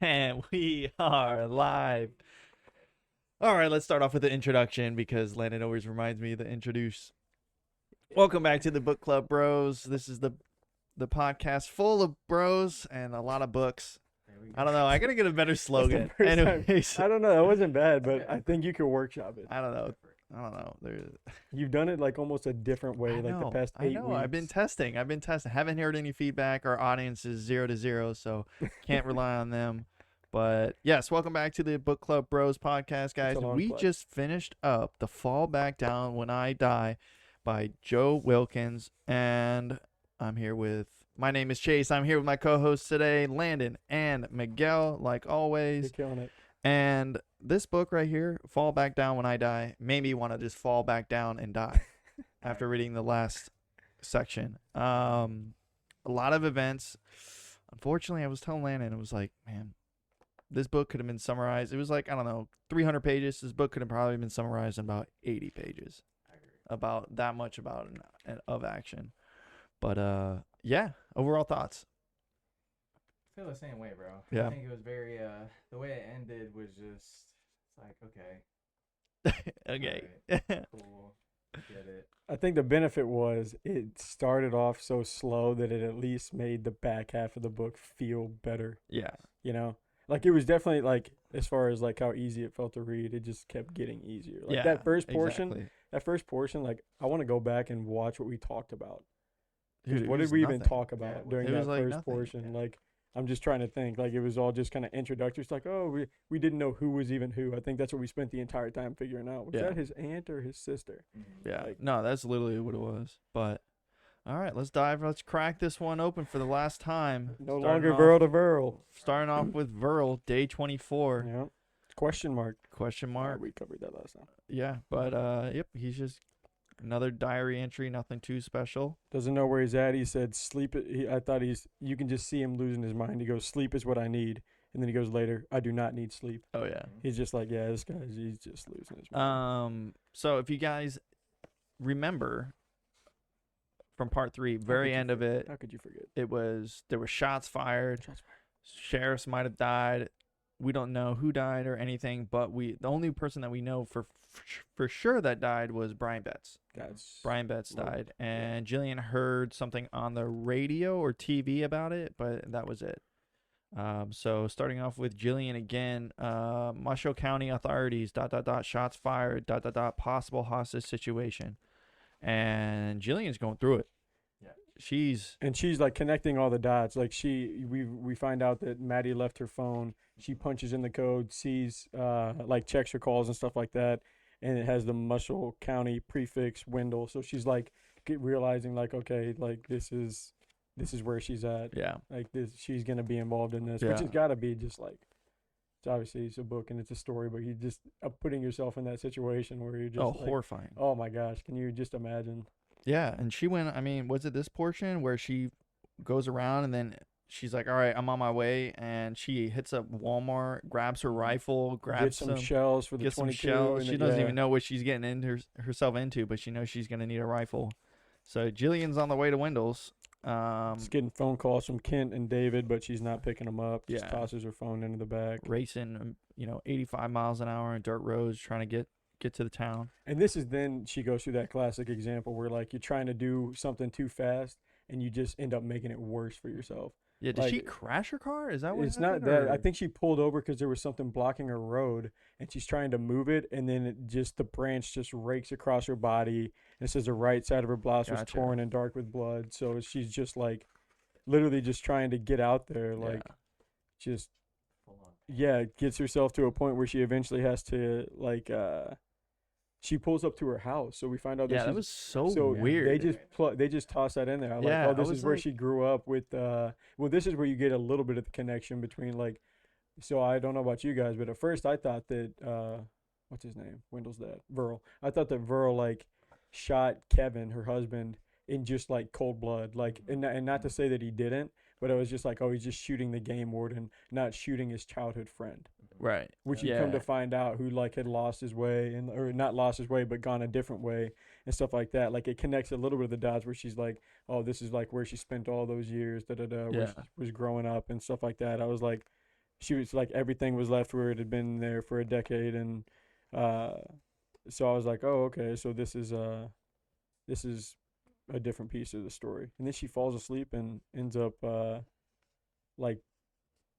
And we are live. All right, let's start off with the introduction because Landon always reminds me to introduce. Welcome back to the Book Club Bros. This is the podcast full of bros and a lot of books. I don't know. I gotta get a better slogan. First time. Anyways, I don't know. That wasn't bad, but I think you could workshop it. I don't know. There's, You've done it like almost a different way, like the past 8 weeks. I've been testing. Haven't heard any feedback. Our audience is 0 to 0, so can't rely on them. But yes, welcome back to the Book Club Bros podcast, guys. We just finished up The Fall Back Down When I Die by Joe Wilkins, and I'm here with. My name is Chase. I'm here with my co-hosts today, Landon and Miguel, like always. You're killing it. And this book right here, Fall Back Down When I Die, made me want to just fall back down and die after reading the last section. A lot of events. Unfortunately, I was telling Landon, it was like, man, this book could have been summarized. It was like, I don't know, 300 pages. This book could have probably been summarized in about 80 pages. About that much of action. But, yeah, overall thoughts. I feel the same way, bro. Yeah. I think it was very the way it ended was just it's like Okay. right, cool, get it. I think the benefit was it started off so slow that it at least made the back half of the book feel better. Yeah. You know, like it was definitely like as far as like how easy it felt to read, it just kept getting easier. Like Yeah, that first portion, exactly. like I want to go back and watch what we talked about. Dude, What did we even talk about during It that was like first nothing. portion? Yeah. Like, I'm just trying to think. Like, it was all just kind of introductory. It's like, oh, we didn't know who was even who. I think that's what we spent the entire time figuring out. Was Yeah. that his aunt or his sister? Yeah. Like- No, that's literally what it was. But all right, let's crack this one open for the last time. No Starting longer off- Verl to Verl. Starting off with Verl, day 24. Yeah. Question mark. Question mark. We covered that last time. Yeah, but yep, he's just another diary entry, nothing too special. Doesn't know where he's at. He said sleep. I thought you can just see him losing his mind. He goes, sleep is what I need. And then he goes later, I do not need sleep. Oh yeah. He's just like, yeah, he's just losing his mind. So if you guys remember from part 3, very end of it, How could you forget? there were shots fired. Sheriffs might have died. We don't know who died or anything, but the only person that we know for sure that died was Brian Betts. Brian Betts died, and Jillian heard something on the radio or TV about it, but that was it. So starting off with Jillian again, Mushoe County authorities, ... shots fired, ... possible hostage situation. And Jillian's going through it. Yeah. She's like connecting all the dots. Like we find out that Maddie left her phone. She punches in the code, sees like checks her calls and stuff like that, and it has the Mushoe County prefix Wendell. So she's like realizing like, okay, like this is where she's at. Yeah. Like she's gonna be involved in this, Yeah. which has got to be just like, it's obviously it's a book and it's a story, but you just putting yourself in that situation where you're just like, horrifying. oh my gosh, can you just imagine? Yeah, and she went. I mean, was it this portion where she goes around and then she's like, "All right, I'm on my way," and she hits up Walmart, grabs her rifle, grabs Get some shells for the gets some 22. shells. and She doesn't even know what she's getting into herself into, but she knows she's gonna need a rifle. So Jillian's on the way to Wendell's. She's getting phone calls from Kent and David, but she's not picking them up. Just Yeah. tosses her phone into the back. Racing, 85 miles an hour on dirt roads, trying to get to the town. And this is then she goes through that classic example where like you're trying to do something too fast and you just end up making it worse for yourself. Yeah, did she Like, crash her car? Is that what It's not happened, that. or- I think she pulled over because there was something blocking her road, and she's trying to move it, and then the branch just rakes across her body, and it says the right side of her blouse was Gotcha. torn and dark with blood. So she's just like, literally just trying to get out there, Yeah. like, just Full on. yeah, gets herself to a point where she eventually has to like, she pulls up to her house. So we find out that Yeah, she's that was so so weird. they just toss that in there. I'm Yeah, like, oh, I this was is where like- she grew up with. Well, this is where you get a little bit of the connection between like. So I don't know about you guys, but at first I thought that what's his name, Wendell's dad, Verl. I thought that Verl like shot Kevin, her husband, in just like cold blood, like, and not to say that he didn't, but it was just like, oh, he's just shooting the game warden, not shooting his childhood friend. Right. Which you Yeah. come to find out who like had lost his way or not lost his way but gone a different way and stuff like that. Like it connects a little bit of the dots where she's like, oh, this is like where she spent all those years, where Yeah. she was growing up and stuff like that. I was like, she was like everything was left where it had been there for a decade, and so I was like, oh, okay, so this is a different piece of the story. And then she falls asleep and ends up like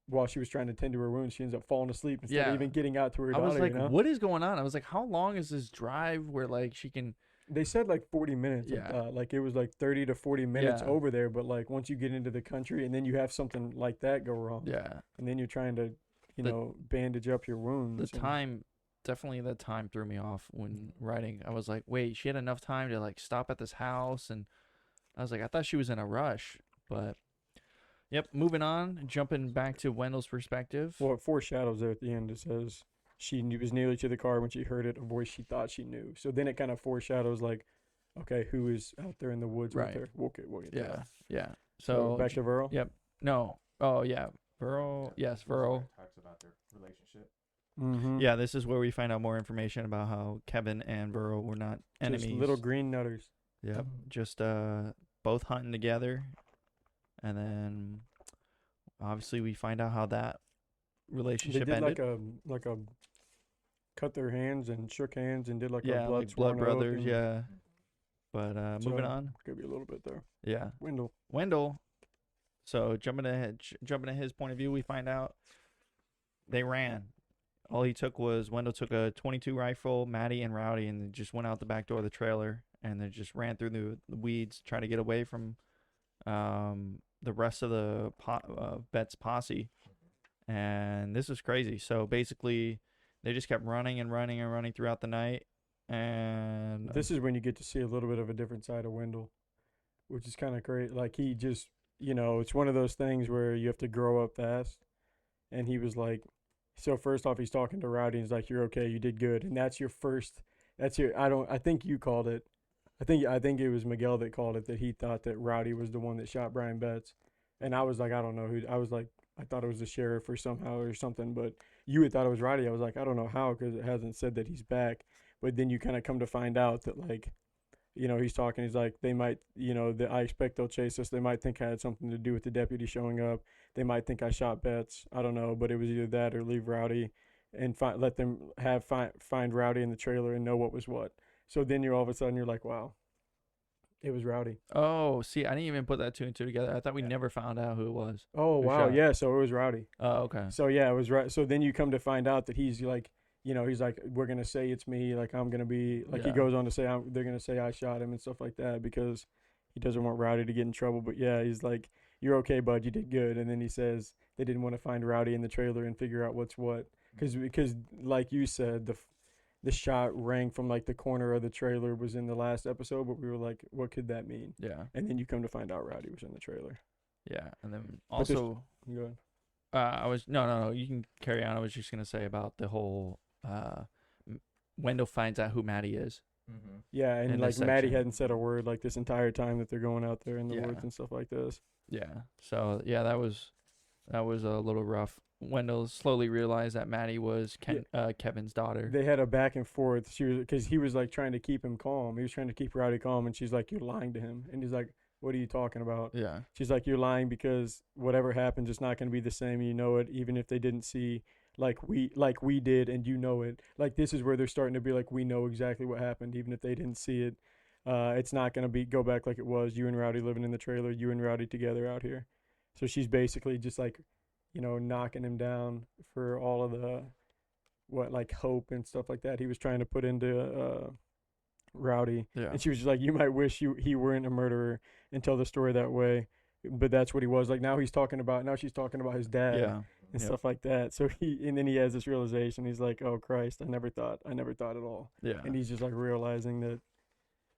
while she was trying to tend to her wounds, she ends up falling asleep instead of even getting out to her daughter. I was like, you know? what is going on? I was like, how long is this drive where like she can? They said like 40 minutes. Yeah. Like it was like 30 to 40 minutes Yeah. over there. But like once you get into the country and then you have something like that go wrong. Yeah. And then you're trying to, bandage up your wounds. Definitely the time threw me off when writing. I was like, wait, she had enough time to like stop at this house, and I was like, I thought she was in a rush, but. Yep, moving on, jumping back to Wendell's perspective. Well, it foreshadows there at the end. It says she was nearly to the car when she heard it, a voice she thought she knew. So then it kind of foreshadows like, okay, who is out there in the woods with her? We'll get to that. Yeah. So back to Verl? Yep. No. Oh, yeah. Verl. Yes, Verl. Talks about their relationship. Mm-hmm. Yeah, this is where we find out more information about how Kevin and Verl were not enemies. Just little green nutters. Yep. Just both hunting together. And then, obviously, we find out how that relationship ended. like a cut their hands and shook hands and did like a blood like blood brothers. and Yeah. But moving on. Could be a little bit there. Yeah. Wendell. So jumping to his point of view, we find out they ran. All he took was Wendell took a .22 rifle, Maddie and Rowdy, and they just went out the back door of the trailer and they just ran through the weeds, trying to get away from the rest of the Bet's posse. And this is crazy. So basically they just kept running and running and running throughout the night. And this is when you get to see a little bit of a different side of Wendell, which is kind of great. Like he just, it's one of those things where you have to grow up fast. And he was like, so first off, he's talking to Rowdy and he's like, you're okay, you did good. And I think you called it. I think it was Miguel that called it, that he thought that Rowdy was the one that shot Brian Betts. And I was like, I don't know who. I was like, I thought it was the sheriff or something. But you had thought it was Rowdy. I was like, I don't know how, because it hasn't said that he's back. But then you kind of come to find out that, like, he's talking. He's like, they might, I expect they'll chase us. They might think I had something to do with the deputy showing up. They might think I shot Betts. I don't know. But it was either that or leave Rowdy and let them find Rowdy in the trailer and know what was what. So then all of a sudden you're like, wow, it was Rowdy. Oh, see, I didn't even put that two and two together. I thought we never found out who it was. Oh, wow. Yeah, so it was Rowdy. Oh, okay. So, yeah, it was right. So then you come to find out that he's like, he's like, we're going to say it's me. Like, I'm going to be, like, he goes on to say, they're going to say I shot him and stuff like that because he doesn't want Rowdy to get in trouble. But, yeah, he's like, you're okay, bud. You did good. And then he says they didn't want to find Rowdy in the trailer and figure out what's what. Because like you said, the shot rang from like the corner of the trailer was in the last episode, but we were like, what could that mean? Yeah. And then you come to find out Rowdy was in the trailer. Yeah. And then also, go ahead. No, you can carry on. I was just going to say about the whole, Wendell finds out who Maddie is. Mm-hmm. Yeah. And like Maddie hadn't said a word like this entire time that they're going out there in the woods and stuff like this. Yeah. So yeah, that was a little rough. Wendell slowly realized that Maddie was Kevin's daughter. They had a back and forth. Because he was like trying to keep him calm. He was trying to keep Rowdy calm, and she's like, "You're lying to him." And he's like, "What are you talking about?" Yeah. She's like, "You're lying because whatever happens, it's not going to be the same. You know it, even if they didn't see like we did, and you know it. Like this is where they're starting to be like, we know exactly what happened, even if they didn't see it. It's not going to go back like it was. You and Rowdy living in the trailer. You and Rowdy together out here." So she's basically just like, knocking him down for all of the, hope and stuff like that he was trying to put into Rowdy. Yeah. And she was just like, you might wish he weren't a murderer and tell the story that way. But that's what he was. Like, now she's talking about his dad and stuff like that. So and then he has this realization. He's like, oh, Christ, I never thought at all. Yeah. And he's just, like, realizing that.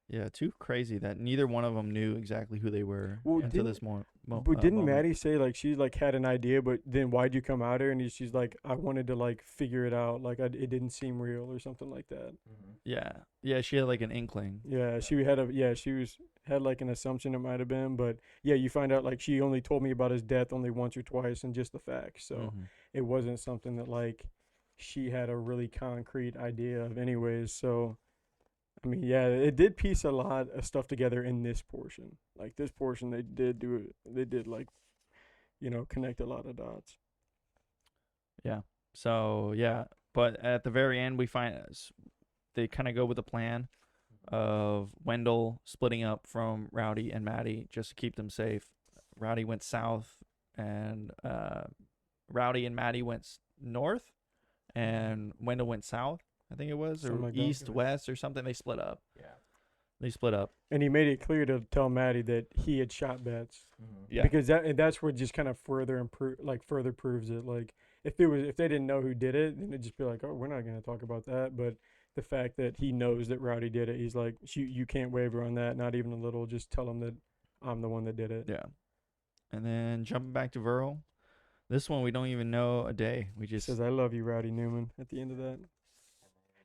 Yeah, too crazy that neither one of them knew exactly who they were until this moment. But didn't Maddie say, like, she, like, had an idea, but then why'd you come out here? And she's like, I wanted to, like, figure it out. Like, it didn't seem real or something like that. Mm-hmm. Yeah. Yeah, she had, like, an inkling. Yeah, she had had, like, an assumption it might have been. But, yeah, you find out, like, she only told me about his death only once or twice and just the facts. So it wasn't something that, like, she had a really concrete idea of anyways. So, I mean, yeah, it did piece a lot of stuff together in this portion. Like, this portion, they did, like, connect a lot of dots. So yeah, but at the very end, we find they kind of go with the plan of Wendell splitting up from Rowdy and Maddie just to keep them safe. Rowdy went south, and Rowdy and Maddie went north, and Wendell went south. I think it was, Something or like that. east, west, or something. They split up. Yeah. They split up. And he made it clear to tell Maddie that he had shot Betts. Yeah. Because that's what just kind of further proves it. Like if they didn't know who did it, then it'd just be like, oh, we're not gonna talk about that. But the fact that he knows that Rowdy did it, he's like, you can't waver on that, not even a little. Just tell him that I'm the one that did it. Yeah. And then jumping back to Verl, this one we don't even know a day. We He just says, I love you, Rowdy Newman, at the end of that.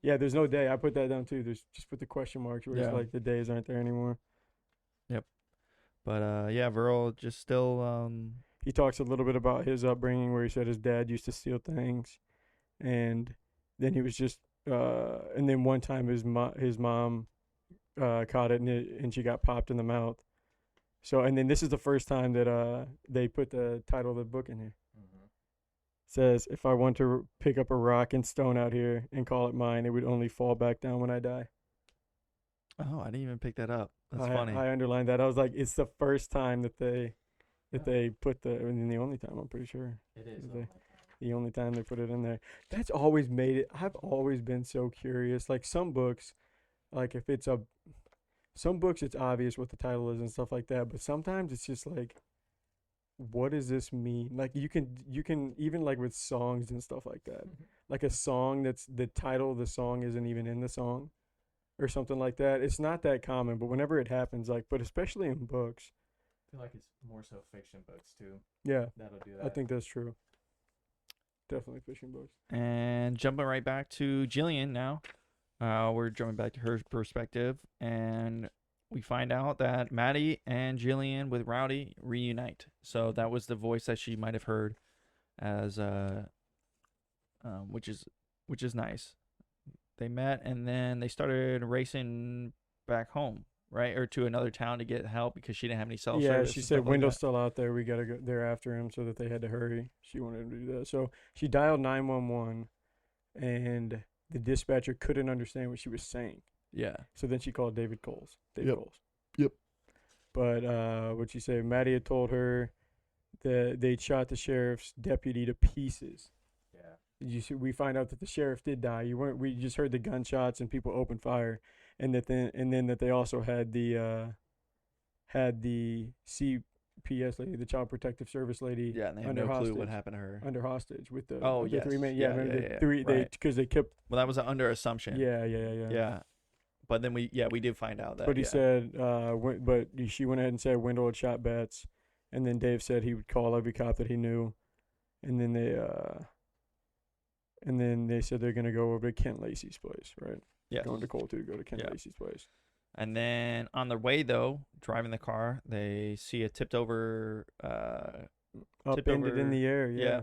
Yeah, there's no day. I put that down too. There's just put the question marks where Yeah. it's like the days aren't there anymore. But yeah, Verl just still He talks a little bit about his upbringing where he said his dad used to steal things. And then he was just and then one time his mom caught it and she got popped in the mouth. So and then this is the first time that they put the title of the book in here. Says, if I want to pick up a rock and stone out here and call it mine, it would only fall back down when I die. Oh, I didn't even pick that up. That's I funny. I underlined that. I was like, it's the first time that they put and the only time, I'm pretty sure. It is. The only time they put it in there. That's always made it. I've always been so curious. Like some books, like if it's some books it's obvious what the title is and stuff like that, but sometimes it's just like, what does this mean? Like you can even like with songs and stuff like that. Like a song that's the title of the song isn't even in the song or something like that. It's not that common, but whenever it happens, like, but especially in books. I feel like it's more so fiction books too. Yeah, That'll do that. I think that's true. Definitely fiction books. And jumping right back to Jillian now. We're jumping back to her perspective, and we find out that Maddie and Jillian with Rowdy reunite. So that was the voice that she might have heard, as which is nice. They met and then they started racing back home, right, or to another town to get help because she didn't have any cell service. Yeah, she and said stuff like Wendell's that. still out there. We gotta go there after him, so that they had to hurry. She wanted him to do that, so she dialed 911, and the dispatcher couldn't understand what she was saying. Yeah. So then she called David Coles. Yep. Coles. Yep. But what'd she say? Maddie had told her that they'd shot the sheriff's deputy to pieces. Yeah. We find out that the sheriff did die. We just heard the gunshots and people opened fire, and then that they also had the CPS lady, the Child Protective Service lady. Yeah, and they have under no clue hostage. what happened to her. Under hostage with the Oh, with the yes. three men. Yeah, remember yeah, the yeah, three right. because they kept Well, that was an under assumption. yeah. Yeah. But then we did find out that. But he yeah. said, she went ahead and said Wendell had shot Betts, and then Dave said he would call every cop that he knew, and then they said they're gonna go over to Kent Lacey's place, right? Yes. Going to Cole to go to Kent Yeah. Lacey's place. And then on their way though, driving the car, they see a tipped over Upended in the air, yeah.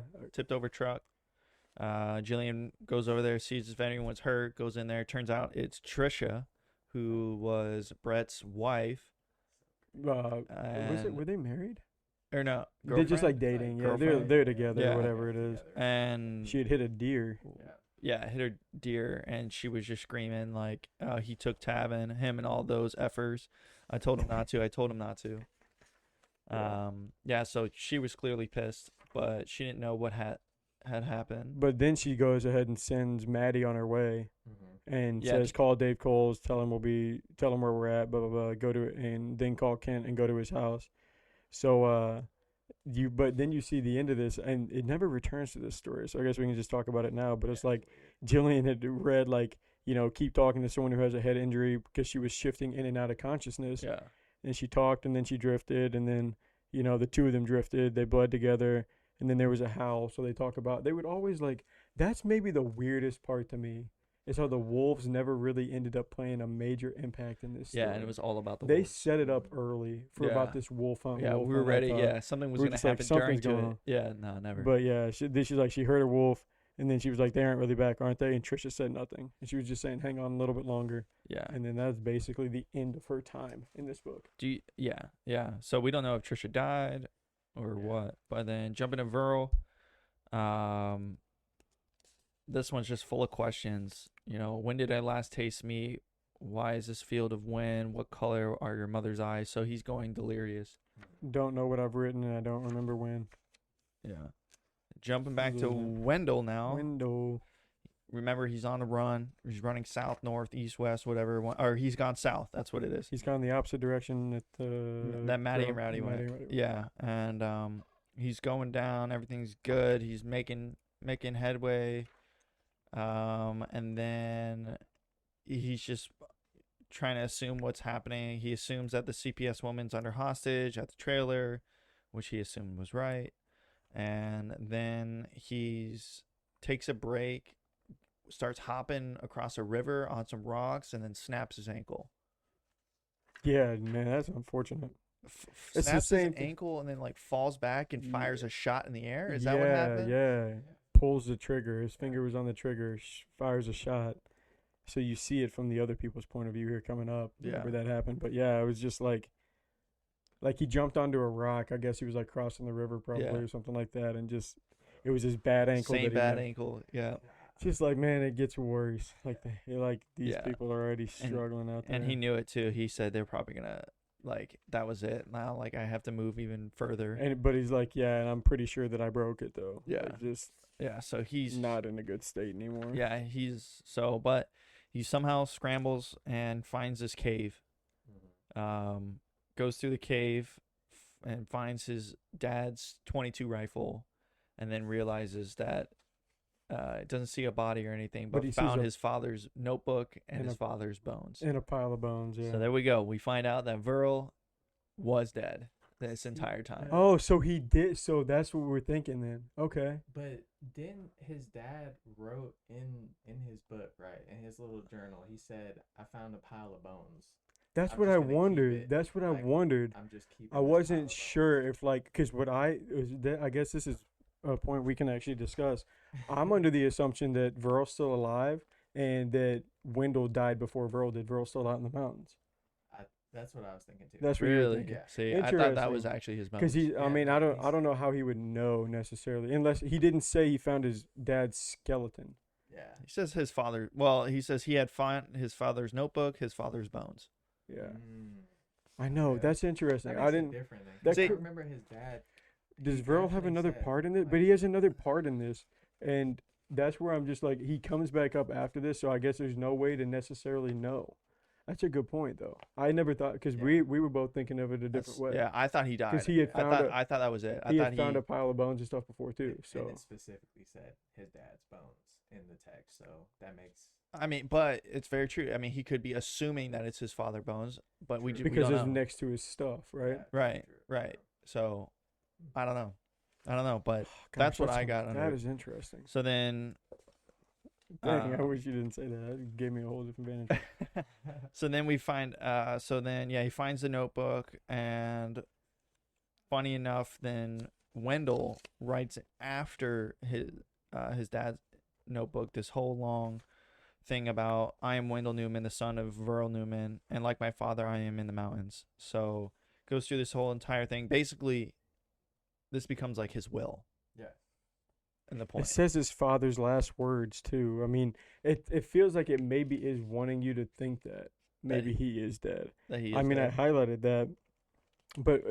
truck. Jillian goes over there, sees if anyone's hurt, goes in there. Turns out it's Trisha, who was Brett's wife. Were they married? Or no, They're just like girlfriend? dating. Yeah, Girlfriend? they're together, Yeah. or whatever it is. And She had hit a deer. yeah, hit her deer, and she was just screaming like, he took Tavin, him and all those effers. I told him not to. I told him not to. Yeah, so she was clearly pissed, but she didn't know what had happened. But then she goes ahead and sends Maddie on her way. And Yeah, says, call Dave Coles, tell him where we're at, blah, blah, blah, go to it, and then call Kent and go to his house. So, but then you see the end of this, and it never returns to this story. So I guess we can just talk about it now. But it's like Jillian had read, like, keep talking to someone who has a head injury because she was shifting in and out of consciousness. Yeah. And she talked, and then she drifted, and then, the two of them drifted, they bled together, and then there was a howl. So they would always, like, that's maybe the weirdest part to me. Is how the wolves never really ended up playing a major impact in this story. Yeah, and it was all about the They wolves. set it up early for Yeah. about this wolf hunt. Yeah, wolf we were hunt, I ready. thought. Yeah, something was We were gonna just like, happen during something's to going it. on. Yeah, no, never. But yeah, she's like, she heard a wolf, and then she was like, they aren't really back, aren't they? And Trisha said nothing, and she was just saying, hang on a little bit longer. Yeah. And then that's basically the end of her time in this book. Yeah. So we don't know if Trisha died or what. But then jumping to Verl, this one's just full of questions. When did I last taste meat? Why is this field of wind? What color are your mother's eyes? So he's going delirious. Don't know what I've written, and I don't remember when. Yeah. Jumping back to Wendell now. Wendell. Remember, he's on the run. He's running south, north, east, west, whatever. Or he's gone south. That's what it is. He's gone the opposite direction that Maddie and Rowdy went. Yeah, and he's going down. Everything's good. He's making headway. And then he's just trying to assume what's happening. He assumes that the CPS woman's under hostage at the trailer, which he assumed was right. And then he's takes a break, starts hopping across a river on some rocks, and then snaps his ankle. Yeah, man, that's unfortunate. It's snaps his ankle and then falls back and fires a shot in the air. Is that what happened? Yeah. Pulls the trigger. His finger was on the trigger. Fires a shot. So you see it from the other people's point of view here coming up. Yeah. Where that happened. But yeah, it was just like he jumped onto a rock. I guess he was crossing the river probably or something like that, and just it was his bad ankle. Same bad ankle. Yeah. Just man, it gets worse. These people are already struggling out there. And he knew it too. He said they're probably gonna that was it. Now I have to move even further. But he's and I'm pretty sure that I broke it though. Yeah. So he's not in a good state anymore. Yeah, but he somehow scrambles and finds this cave. Goes through the cave and finds his dad's .22 rifle, and then realizes that doesn't see a body or anything, but he found his father's notebook and his father's bones. And a pile of bones, yeah. So there we go. We find out that Verl was dead this entire time. Oh, so he did. So that's what we're thinking then. Okay. But then his dad wrote in his book, right, in his little journal, he said, "I found a pile of bones." That's what I wondered. That's what I wondered. I'm just keeping. I wasn't sure if because I guess this is a point we can actually discuss. I'm under the assumption that Verl's still alive and that Wendell died before Verl did. Verl's still out in the mountains. That's what I was thinking too. That's what you're thinking. Yeah. See, I thought that was actually his bones. Because I don't know how he would know necessarily, unless he didn't say he found his dad's skeleton. Yeah. He says his father. Well, he says he had found his father's notebook, his father's bones. Yeah. I know. Yeah. That's interesting. I didn't. I remember his dad. Does Verl have another part in this? But he has another part in this, and that's where I'm just he comes back up after this, so I guess there's no way to necessarily know. That's a good point, though. I never thought, because we were both thinking of it a different way. Yeah, I thought he died. Because he had found I thought that was it. He had found a pile of bones and stuff before, too. So and it specifically said his dad's bones in the text, so that makes... but it's very true. He could be assuming that it's his father bones, but we because we don't it's know. next to his stuff, right? Yeah, right. So, I don't know, but that's what I got under. That is interesting. So then... Dang, I wish you didn't say that. That gave me a whole different vantage. So then we find, he finds the notebook, and funny enough, then Wendell writes after his dad's notebook this whole long thing about, "I am Wendell Newman, the son of Verl Newman, and like my father, I am in the mountains." So goes through this whole entire thing. Basically, this becomes like his will. Yeah. And the point. It says his father's last words too. It feels like it maybe is wanting you to think that maybe he is dead. That he is dead. I highlighted that, but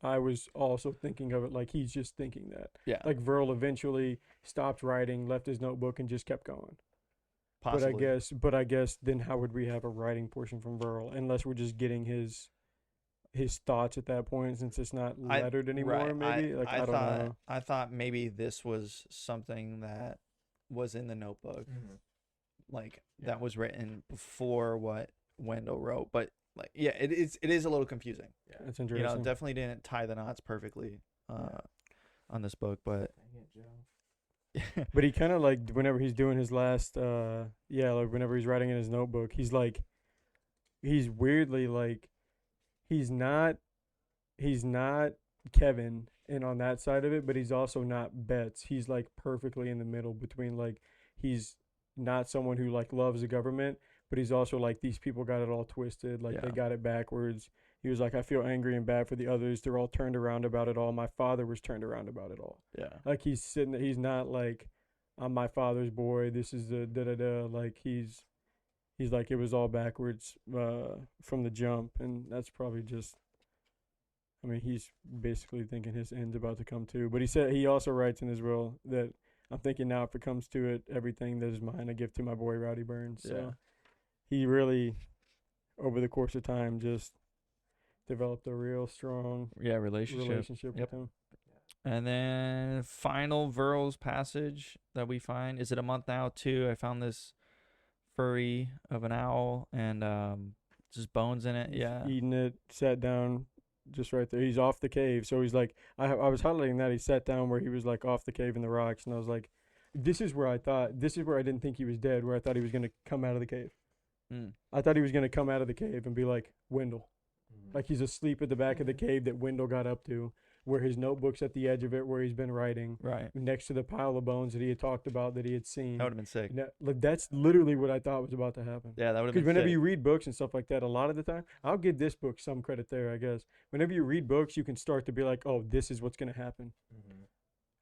I was also thinking of it like he's just thinking that. Yeah. Like Verl eventually stopped writing, left his notebook, and just kept going. Possibly. But I guess then how would we have a writing portion from Verl unless we're just getting his thoughts at that point, since it's not lettered anymore, right. Maybe I don't know. I thought maybe this was something that was in the notebook, that was written before what Wendell wrote. But it is a little confusing. Yeah, that's interesting. Definitely didn't tie the knots perfectly on this book, but but he kind of whenever he's doing his last whenever he's writing in his notebook, he's weirdly he's not Kevin and on that side of it, but he's also not Betts. He's perfectly in the middle between he's not someone who loves the government, but he's also these people got it all twisted, they got it backwards. He was I feel angry and bad for the others. They're all turned around about it all. My father was turned around about it all. Yeah. He's sitting there, he's not I'm my father's boy. This is the da da da. Like he's like it was all backwards from the jump, and that's probably just. I mean, he's basically thinking his end's about to come too. But he also writes in his will that I'm thinking now if it comes to it, everything that is mine I give to my boy Rowdy Burns. So he really, over the course of time, just developed a real strong relationship with him. And then final Verl's passage that we find. Is it a month now too? I found this furry of an owl and just bones in it. He's yeah. eating it, sat down just right there. He's off the cave. So he's like, I was highlighting that. He sat down where he was like off the cave in the rocks. And I was like, this is where I didn't think he was dead, where I thought he was going to come out of the cave. I thought he was going to come out of the cave and be like Wendell. Like he's asleep at the back of the cave that Wendell got up to, where his notebook's at the edge of it, where he's been writing. Right. Next to the pile of bones that he had talked about, that he had seen. That would have been sick. That's literally what I thought was about to happen. Yeah, that would have been sick. Because whenever you read books and stuff like that, a lot of the time, I'll give this book some credit there, I guess. Whenever you read books, you can start to be like, oh, this is what's going to happen.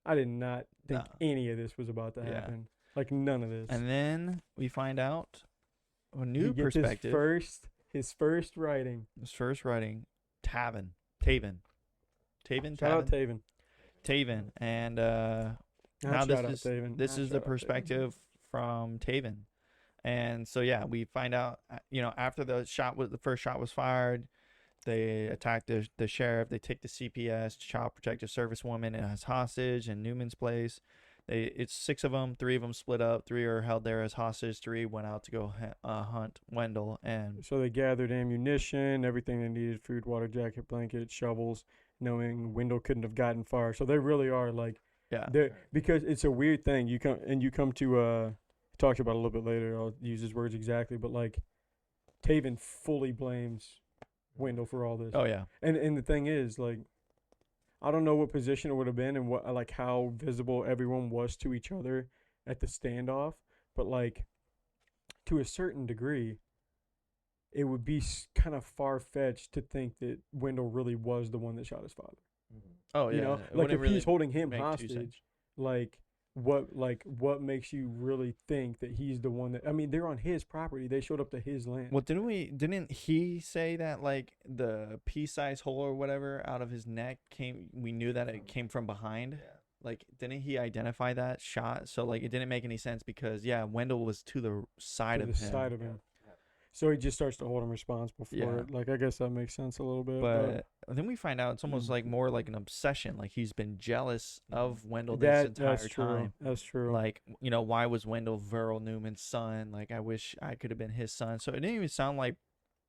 I did not think any of this was about to happen. Like, none of this. And then we find out a new perspective. His first writing. Taven. Shout out Taven. And now this is the perspective from Taven. And so we find out after the first shot was fired, they attack the sheriff. They take the CPS, Child Protective Service woman, as hostage in Newman's place. It's 6 of them. 3 of them split up. 3 are held there as hostage. 3 went out to go hunt Wendell. And so they gathered ammunition, everything they needed: food, water, jacket, blanket, shovels, knowing Wendell couldn't have gotten far. So they really are like, because it's a weird thing. You come to talk about it a little bit later. I'll use his words exactly, but like Taven fully blames Wendell for all this. Oh yeah. And the thing is, like, I don't know what position it would have been and what, like, how visible everyone was to each other at the standoff, but like to a certain degree, it would be kind of far-fetched to think that Wendell really was the one that shot his father. Oh yeah. Like if he's holding him hostage, like what makes you really think that he's the one that? I mean, they're on his property. They showed up to his land. Well, didn't he say that like the pea-sized hole or whatever out of his neck we knew that it came from behind? Yeah. Like, didn't he identify that shot? So like it didn't make any sense because Wendell was to the side of him. So he just starts to hold him responsible for it. Like, I guess that makes sense a little bit. But then we find out it's almost like more like an obsession. Like he's been jealous of Wendell this entire time. That's true. Like, why was Wendell Verl Newman's son? Like, I wish I could have been his son. So it didn't even sound like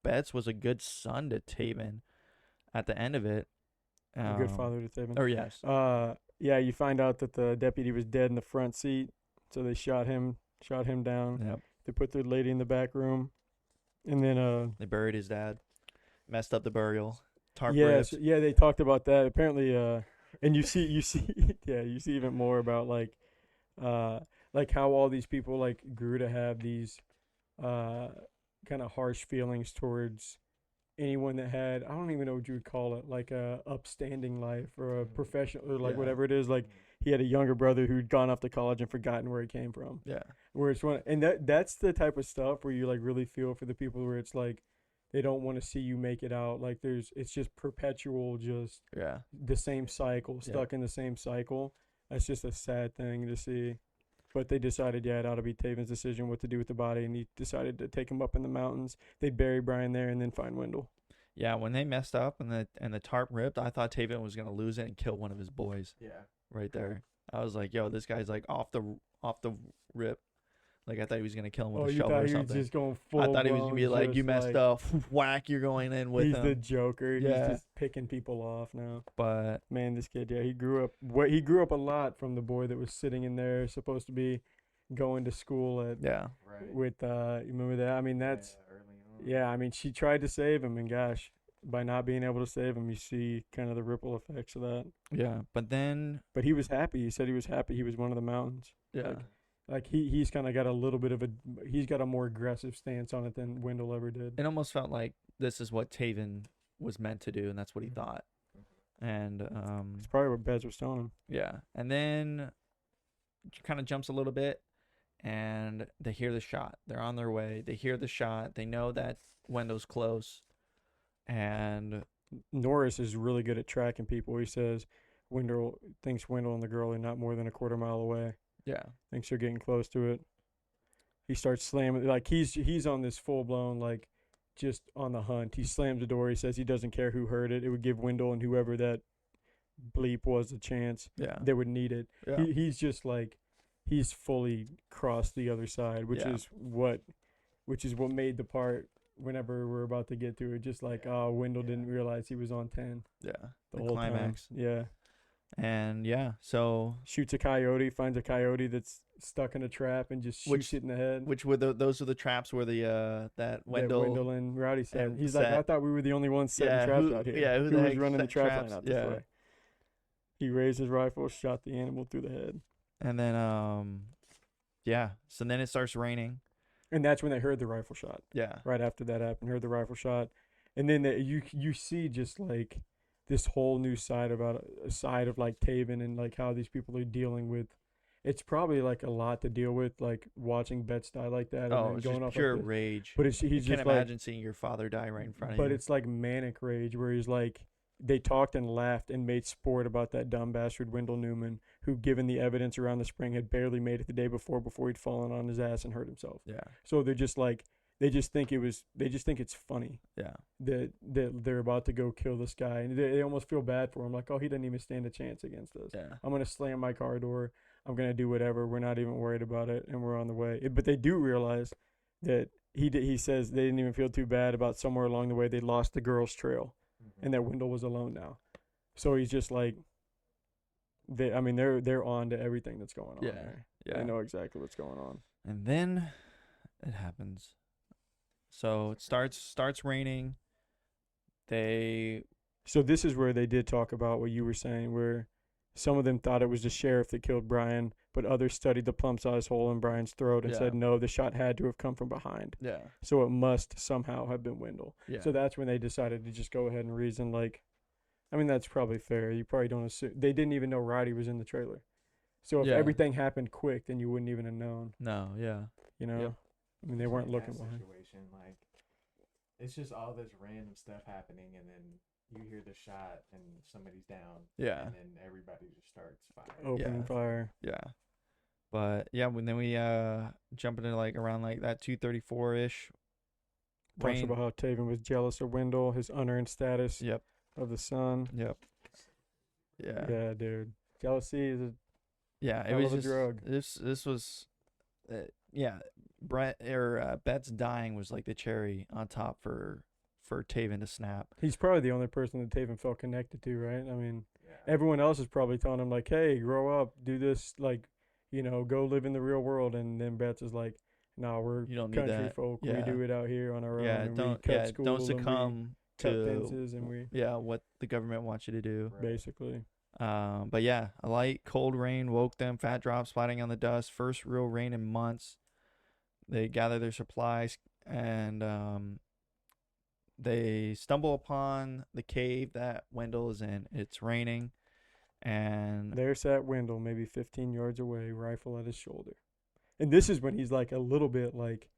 Betts was a good son to Taven at the end of it. A good father to Taven. Or yes. You find out that the deputy was dead in the front seat. So they shot him down. Yep. They put the lady in the back room. And then they buried his dad, messed up the burial. Tarp ribs. Yeah, they talked about that. Apparently, and you see even more about like how all these people like grew to have these kind of harsh feelings towards anyone that had, I don't even know what you would call it, like a upstanding life or a professional or like whatever it is. Like he had a younger brother who'd gone off to college and forgotten where he came from. Yeah. Where it's that's the type of stuff where you like really feel for the people where it's like they don't want to see you make it out. Like it's just perpetual, just the same cycle, stuck in the same cycle. That's just a sad thing to see. But they decided, it ought to be Taven's decision what to do with the body, and he decided to take him up in the mountains. They'd bury Brian there and then find Wendell. Yeah, when they messed up and the tarp ripped, I thought Taven was gonna lose it and kill one of his boys. Yeah. Right there. I was like, yo, this guy's like off the rip. Like, I thought he was going to kill him with a shovel or something. Just going full I thought he was going to be like, you messed up. Whack, you're going in with him. He's the Joker. Yeah. He's just picking people off now. But man, this kid, he grew up a lot from the boy that was sitting in there, supposed to be going to school at with you remember that? I mean, that's I mean, she tried to save him, and gosh, by not being able to save him, you see kind of the ripple effects of that. Yeah, but he was happy. He said he was happy he was one of the mountains. Yeah. Like he's kind of got a little bit of he's got a more aggressive stance on it than Wendell ever did. It almost felt like this is what Taven was meant to do, and that's what he thought. And it's probably what Betts was telling him. Yeah. And then kind of jumps a little bit, and they hear the shot. They're on their way. They hear the shot. They know that Wendell's close, and Norris is really good at tracking people. He says Wendell and the girl are not more than a quarter mile away. yeah, Thinks they're getting close to it. He starts slamming, like he's on this full blown, like just on the hunt. He slams the door. He says he doesn't care who heard it. It would give Wendell and whoever that bleep was a chance. yeah, They would need it. yeah. He's just like he's fully crossed the other side, which Yeah. is what made the part whenever we're about to get to it, just like Wendell didn't realize he was on 10 yeah. the The whole climax, time. Yeah. and yeah. So Shoots a coyote, finds a coyote that's stuck in a trap, and just shoots it in the head. which were those are the traps where the that Wendell. Wendell and Rowdy said. and He's like, set. I thought we were the only ones setting Yeah, traps who- out here. yeah, who the was heck running the set trap traps? line out this Yeah. way? He raised his rifle, shot the animal through the head. And then yeah. So then it starts raining. And that's when they heard the rifle shot. Yeah. Right after that happened, heard the rifle shot. And then you see just like this whole new side of like Taven and like how these people are dealing with. It's probably like a lot to deal with, like watching Betts die like that. And Oh, then it's going just off pure like this. rage. But he's You just can't like, imagine seeing your father die right in front of but you. it's like manic rage where he's like, they talked and laughed and made sport about that dumb bastard Wendell Newman, who, given the evidence around the spring, had barely made it the day before he'd fallen on his ass and hurt himself. Yeah. So they're just like, they just think it's funny Yeah. that they're about to go kill this guy, and they almost feel bad for him, like, oh, he didn't even stand a chance against us. Yeah. I'm gonna slam my car door. I'm gonna do whatever. We're not even worried about it, and we're on the way. But they do realize that he says they didn't even feel too bad about somewhere along the way they lost the girl's trail, and that Wendell was alone now. So he's just like, they're on to everything that's going on. Yeah. There. Yeah. They know exactly what's going on. And then it happens. So it starts raining. So this is where they did talk about what you were saying, where some of them thought it was the sheriff that killed Brian, but others studied the plum-sized hole in Brian's throat and Yeah. said, no, the shot had to have come from behind. Yeah. So it must somehow have been Wendell. Yeah. So that's when they decided to just go ahead and reason, like, I mean, that's probably fair. You probably don't assume. They didn't even know Roddy was in the trailer. So if Yeah. everything happened quick, then you wouldn't even have known, No, yeah. you know? Yep. I mean, they It's weren't like looking that behind. situation, like it's just all this random stuff happening, and then you hear the shot, and somebody's down, Yeah. and then everybody just starts firing. Opening Yeah. fire. Yeah. But yeah, then we jump into like around like that 2:34-ish. Talks about how Taven was jealous of Wendell, his unearned status Yep. of the son. Yep. Yeah. Yeah, dude. Jealousy is a Yeah, it hell was of a just drug. this was yeah, Betts dying was like the cherry on top for Taven to snap. He's probably the only person that Taven felt connected to, right? I mean, Yeah. everyone else is probably telling him, like, hey, grow up, do this, like, you know, go live in the real world. And then Betts is like, nah, we're You don't need country that. folk. Yeah. We do it out here on our Yeah, own. And don't we cut school don't and succumb we cut to fences and we what the government wants you to do. Right. basically. But yeah, a light cold rain woke them, fat drops splatting on the dust, first real rain in months. They gather their supplies and they stumble upon the cave that Wendell is in. It's raining and There sat Wendell, maybe 15 yards away, rifle at his shoulder. And this is when he's like a little bit like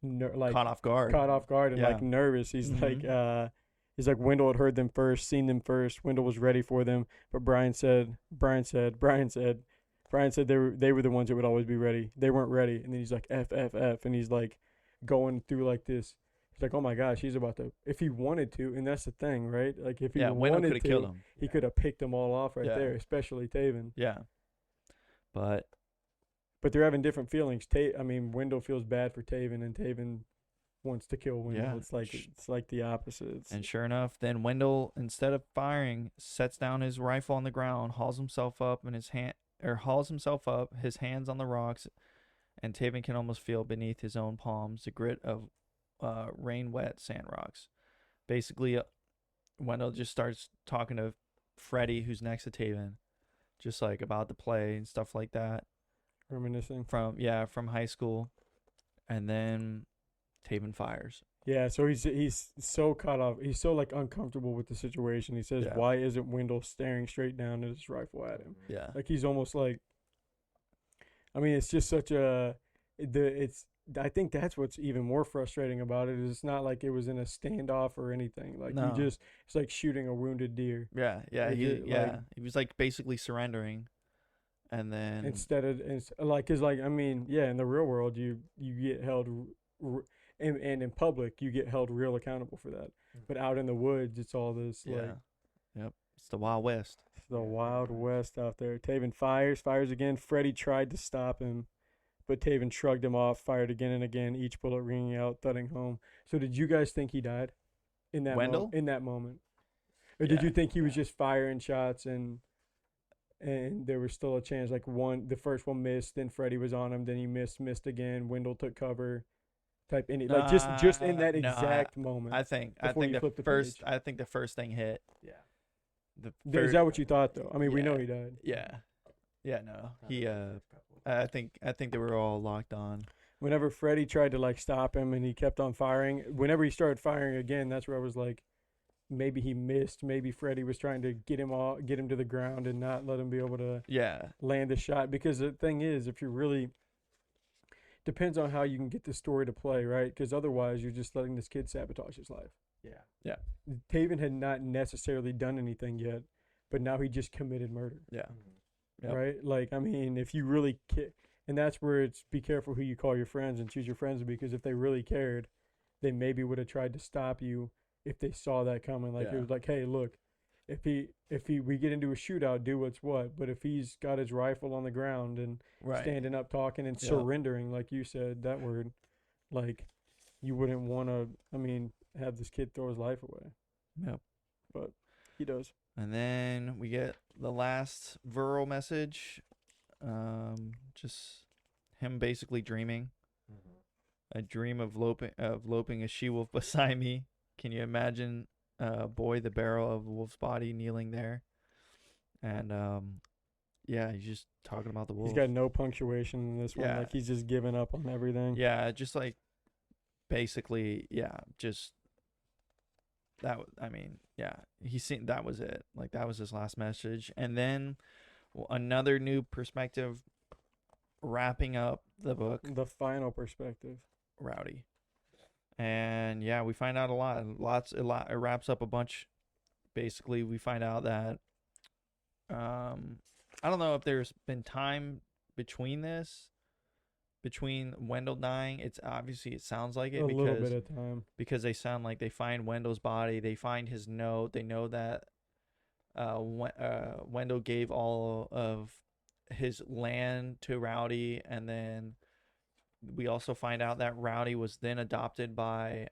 caught off guard. caught off guard and Yeah. like nervous. He's Mhm. he's like Wendell had heard them first, seen them first. Wendell was ready for them, but Brian said they were the ones that would always be ready. They weren't ready, and then he's like F, and he's like going through like this. He's like, oh my gosh, he's about to. If he wanted to, and that's the thing, right? Like if he Yeah, Wendell wanted could have to, killed him. he could have picked them all off right Yeah. there, especially Taven. Yeah. But But they're having different feelings. Wendell feels bad for Taven, and Taven wants to kill Wendell. Yeah. It's like the opposite. and sure enough, then Wendell, instead of firing, sets down his rifle on the ground, hauls himself up, his hands on the rocks, and Taven can almost feel beneath his own palms the grit of rain-wet sand rocks. Basically, Wendell just starts talking to Freddie, who's next to Taven, just like about the play and stuff like that Reminiscing. from high school, and then Taven fires. Yeah, so he's so caught off. He's so like uncomfortable with the situation. He says, Yeah. "Why isn't Wendell staring straight down at his rifle at him?" Yeah. Like he's almost like I mean, it's just such I think that's what's even more frustrating about it is it's not like it was in a standoff or anything. Like No. it's like shooting a wounded deer. Yeah, he was like basically surrendering, and then Instead of cause like I mean in the real world you get held and in public you get held real accountable for that, but out in the woods it's all this yep, it's the Wild West. It's the Wild West out there. Taven fires again. Freddie tried to stop him, but Taven shrugged him off, fired again and again, each bullet ringing out, thudding home. So did you guys think he died in that Wendell? in that moment? Or did you think he was just firing shots and there was still a chance, like the first one missed, then Freddie was on him, then he missed again, Wendell took cover, just in that exact moment. I think the first thing hit. Yeah. Is that what you thought though? I mean, we know he died. Yeah. Yeah, no. I think they were all locked on. Whenever Freddie tried to like stop him and he kept on firing, whenever he started firing again, that's where I was like, maybe he missed. Maybe Freddie was trying to get him to the ground and not let him be able to land the shot. Because the thing is, if you really depends on how you can get the story to play, right? Because otherwise, you're just letting this kid sabotage his life. Yeah. Taven had not necessarily done anything yet, but now he just committed murder. Yeah. Mm-hmm. Yep. Right? Like, I mean, if you really and that's where it's be careful who you call your friends and choose your friends, because if they really cared, they maybe would have tried to stop you if they saw that coming. Like it was like, hey, look, if we get into a shootout, do what's what. But if he's got his rifle on the ground and standing up talking and surrendering, like you said, that word, like you wouldn't want to, I mean, have this kid throw his life away. Yep. But he does. And then we get the last Viral message. Just him basically dreaming. Mm-hmm. A dream of loping a she-wolf beside me. Can you imagine boy the barrel of a wolf's body kneeling there? And he's just talking about the wolf. He's got no punctuation in this one. Like he's just giving up on everything. Yeah, just like basically, just that. I mean, he seen that was it. Like that was his last message, and then another new perspective, wrapping up the book. The final perspective. Rowdy. And we find out a lot. It wraps up a bunch. Basically, we find out that I don't know if there's been time between Wendell dying. It's obviously, it sounds like it, a little bit of time, because they sound like they find Wendell's body, they find his note, they know that Wendell gave all of his land to Rowdy, and then we also find out that Rowdy was then adopted by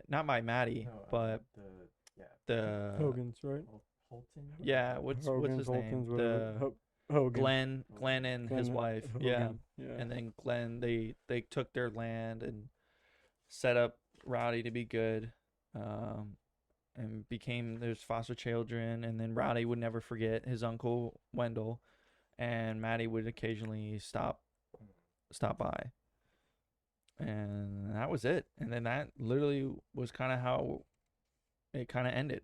not by Maddie, but the Hogan's, right? Holton. Yeah, what's his name? Hogan. Glenn and his wife. Hogan. And then Glenn, they took their land and set up Rowdy to be good, and became there's foster children. And then Rowdy would never forget his uncle Wendell, and Maddie would occasionally stop by, and that was it. And then that literally was kind of how it kind of ended,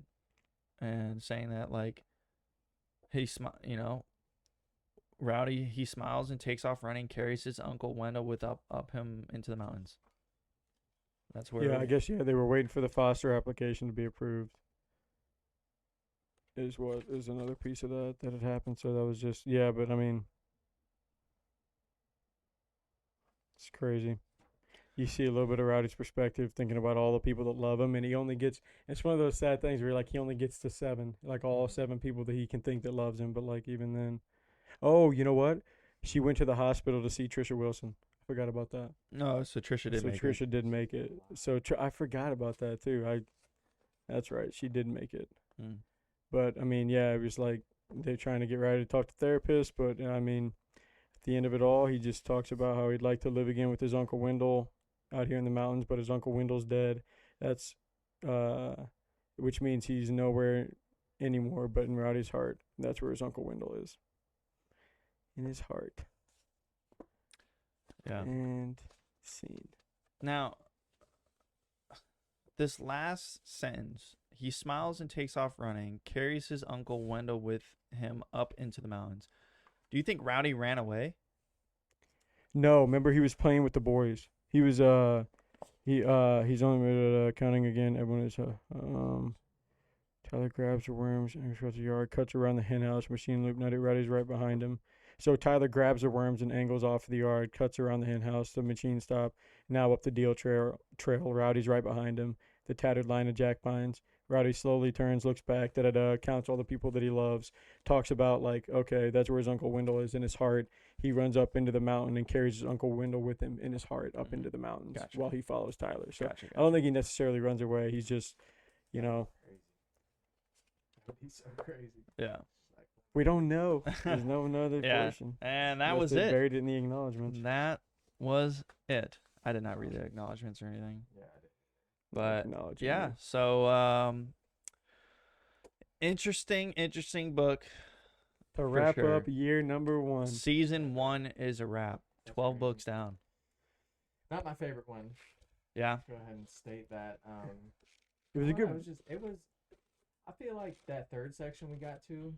and saying that like Rowdy, he smiles and takes off running, carries his uncle Wendell with up him into the mountains. That's where I guess they were waiting for the foster application to be approved. Is another piece of that had happened. So that was just but I mean, it's crazy. You see a little bit of Rowdy's perspective, thinking about all the people that love him, and he only gets. It's one of those sad things where he only gets to 7, like all 7 people that he can think that loves him, but like even then. Oh, you know what? She went to the hospital to see Trisha Wilson. I forgot about that. No, so Trisha did make it. So Trisha did make it. So I forgot about that too. That's right. She did make it. But I mean, it was like they're trying to get Rowdy to talk to therapists. But I mean, at the end of it all, he just talks about how he'd like to live again with his Uncle Wendell out here in the mountains, but his Uncle Wendell's dead. That's which means he's nowhere anymore but in Rowdy's heart. That's where his Uncle Wendell is. In his heart. Yeah. And scene. Now, this last sentence, he smiles and takes off running, carries his Uncle Wendell with him up into the mountains. Do you think Rowdy ran away? No, remember he was playing with the boys. He was he's only counting again. Everyone is Tyler grabs the worms and across the yard, cuts around the hen house. Machine loop. Nutty Rowdy's right behind him. So Tyler grabs the worms and angles off the yard, cuts around the hen house. The machine stop. Now up the deal trail. Rowdy's right behind him. The tattered line of jack pines. Rowdy slowly turns, looks back, counts all the people that he loves, talks about like, okay, that's where his Uncle Wendell is in his heart. He runs up into the mountain and carries his Uncle Wendell with him in his heart up into the mountains while he follows Tyler. So I don't think he necessarily runs away. He's just, you know. He's so crazy. Yeah. We don't know. There's no other Yeah. portion. And that was it. Buried it in the acknowledgments. That was it. I did not read the acknowledgments or anything. Yeah, I did. But Acknowledge yeah, it. so interesting book. To wrap sure. up year number 1. Season 1 is a wrap. 12 books down. Not my favorite one. Yeah. Go ahead and state that. It was a good one. I feel like that third section we got to,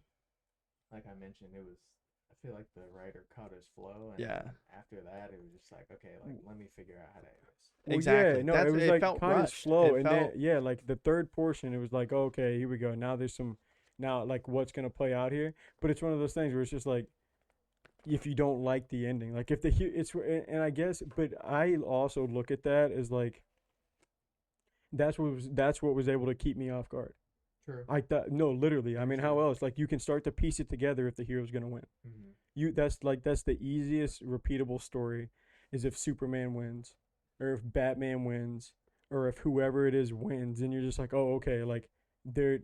like I mentioned, I feel like the writer caught his flow. And Yeah. after that, it was just like, okay, like let me figure out how to do this. Well, Exactly. Yeah, no, That's- it was it like felt kind of rushed. slow, It and felt- then yeah, like the third portion, it was like, oh, okay, here we go. Now there's some, now like what's gonna play out here. But it's one of those things where it's just like, if you don't like the ending, like if and I guess, but I also look at that as like, that's what was able to keep me off guard. True. I thought no, literally. I mean, how else? Like you can start to piece it together if the hero's gonna win. Mm-hmm. That's the easiest repeatable story, is if Superman wins, or if Batman wins, or if whoever it is wins, and you're just like, oh, okay, like they're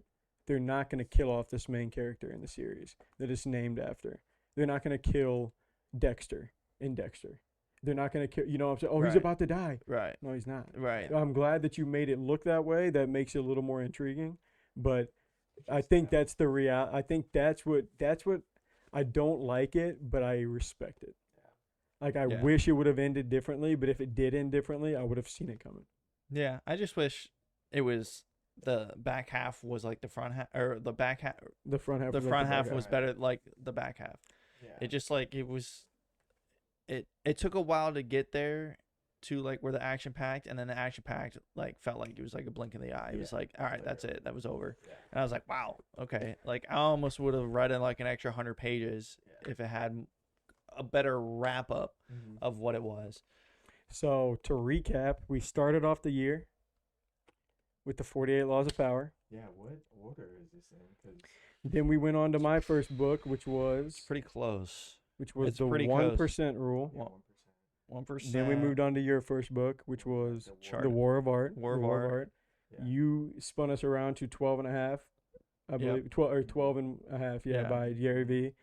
not gonna kill off this main character in the series that it's named after. They're not gonna kill Dexter in Dexter. They're not gonna kill. You know what I'm saying? Oh, he's Right. about to die. Right. No, he's not. Right. I'm glad that you made it look that way. That makes it a little more intriguing. But I think that's the real. I think that's what I don't like it, but I respect it. Like I Yeah. wish it would have ended differently, but if it did end differently, I would have seen it coming. Yeah. I just wish it was the back half was like the front half, or the back half. The front half. The was like front the half back was better, like the back half. Yeah. It just like it was. It took a while to get there, to like where the action packed, and then the action packed like felt like it was like a blink in the eye. It was like, all right, that's it, that was over. Yeah. And I was like, wow, okay. Like I almost would have read in like an extra 100 pages if it had a better wrap up Mm-hmm. of what it was. So to recap, we started off the year with the 48 Laws of Power. Yeah. What order is this in? 'Cause Then we went on to my first book, which was Pretty close. the pretty 1% rule. yeah, Well, 1%. 1%. Then we moved on to your first book, which was Chart. The War of Art. War of The Art. Yeah. You spun us around to 12 and a half, I Yep. believe, 12 and a half, Yeah. by Gary Vee.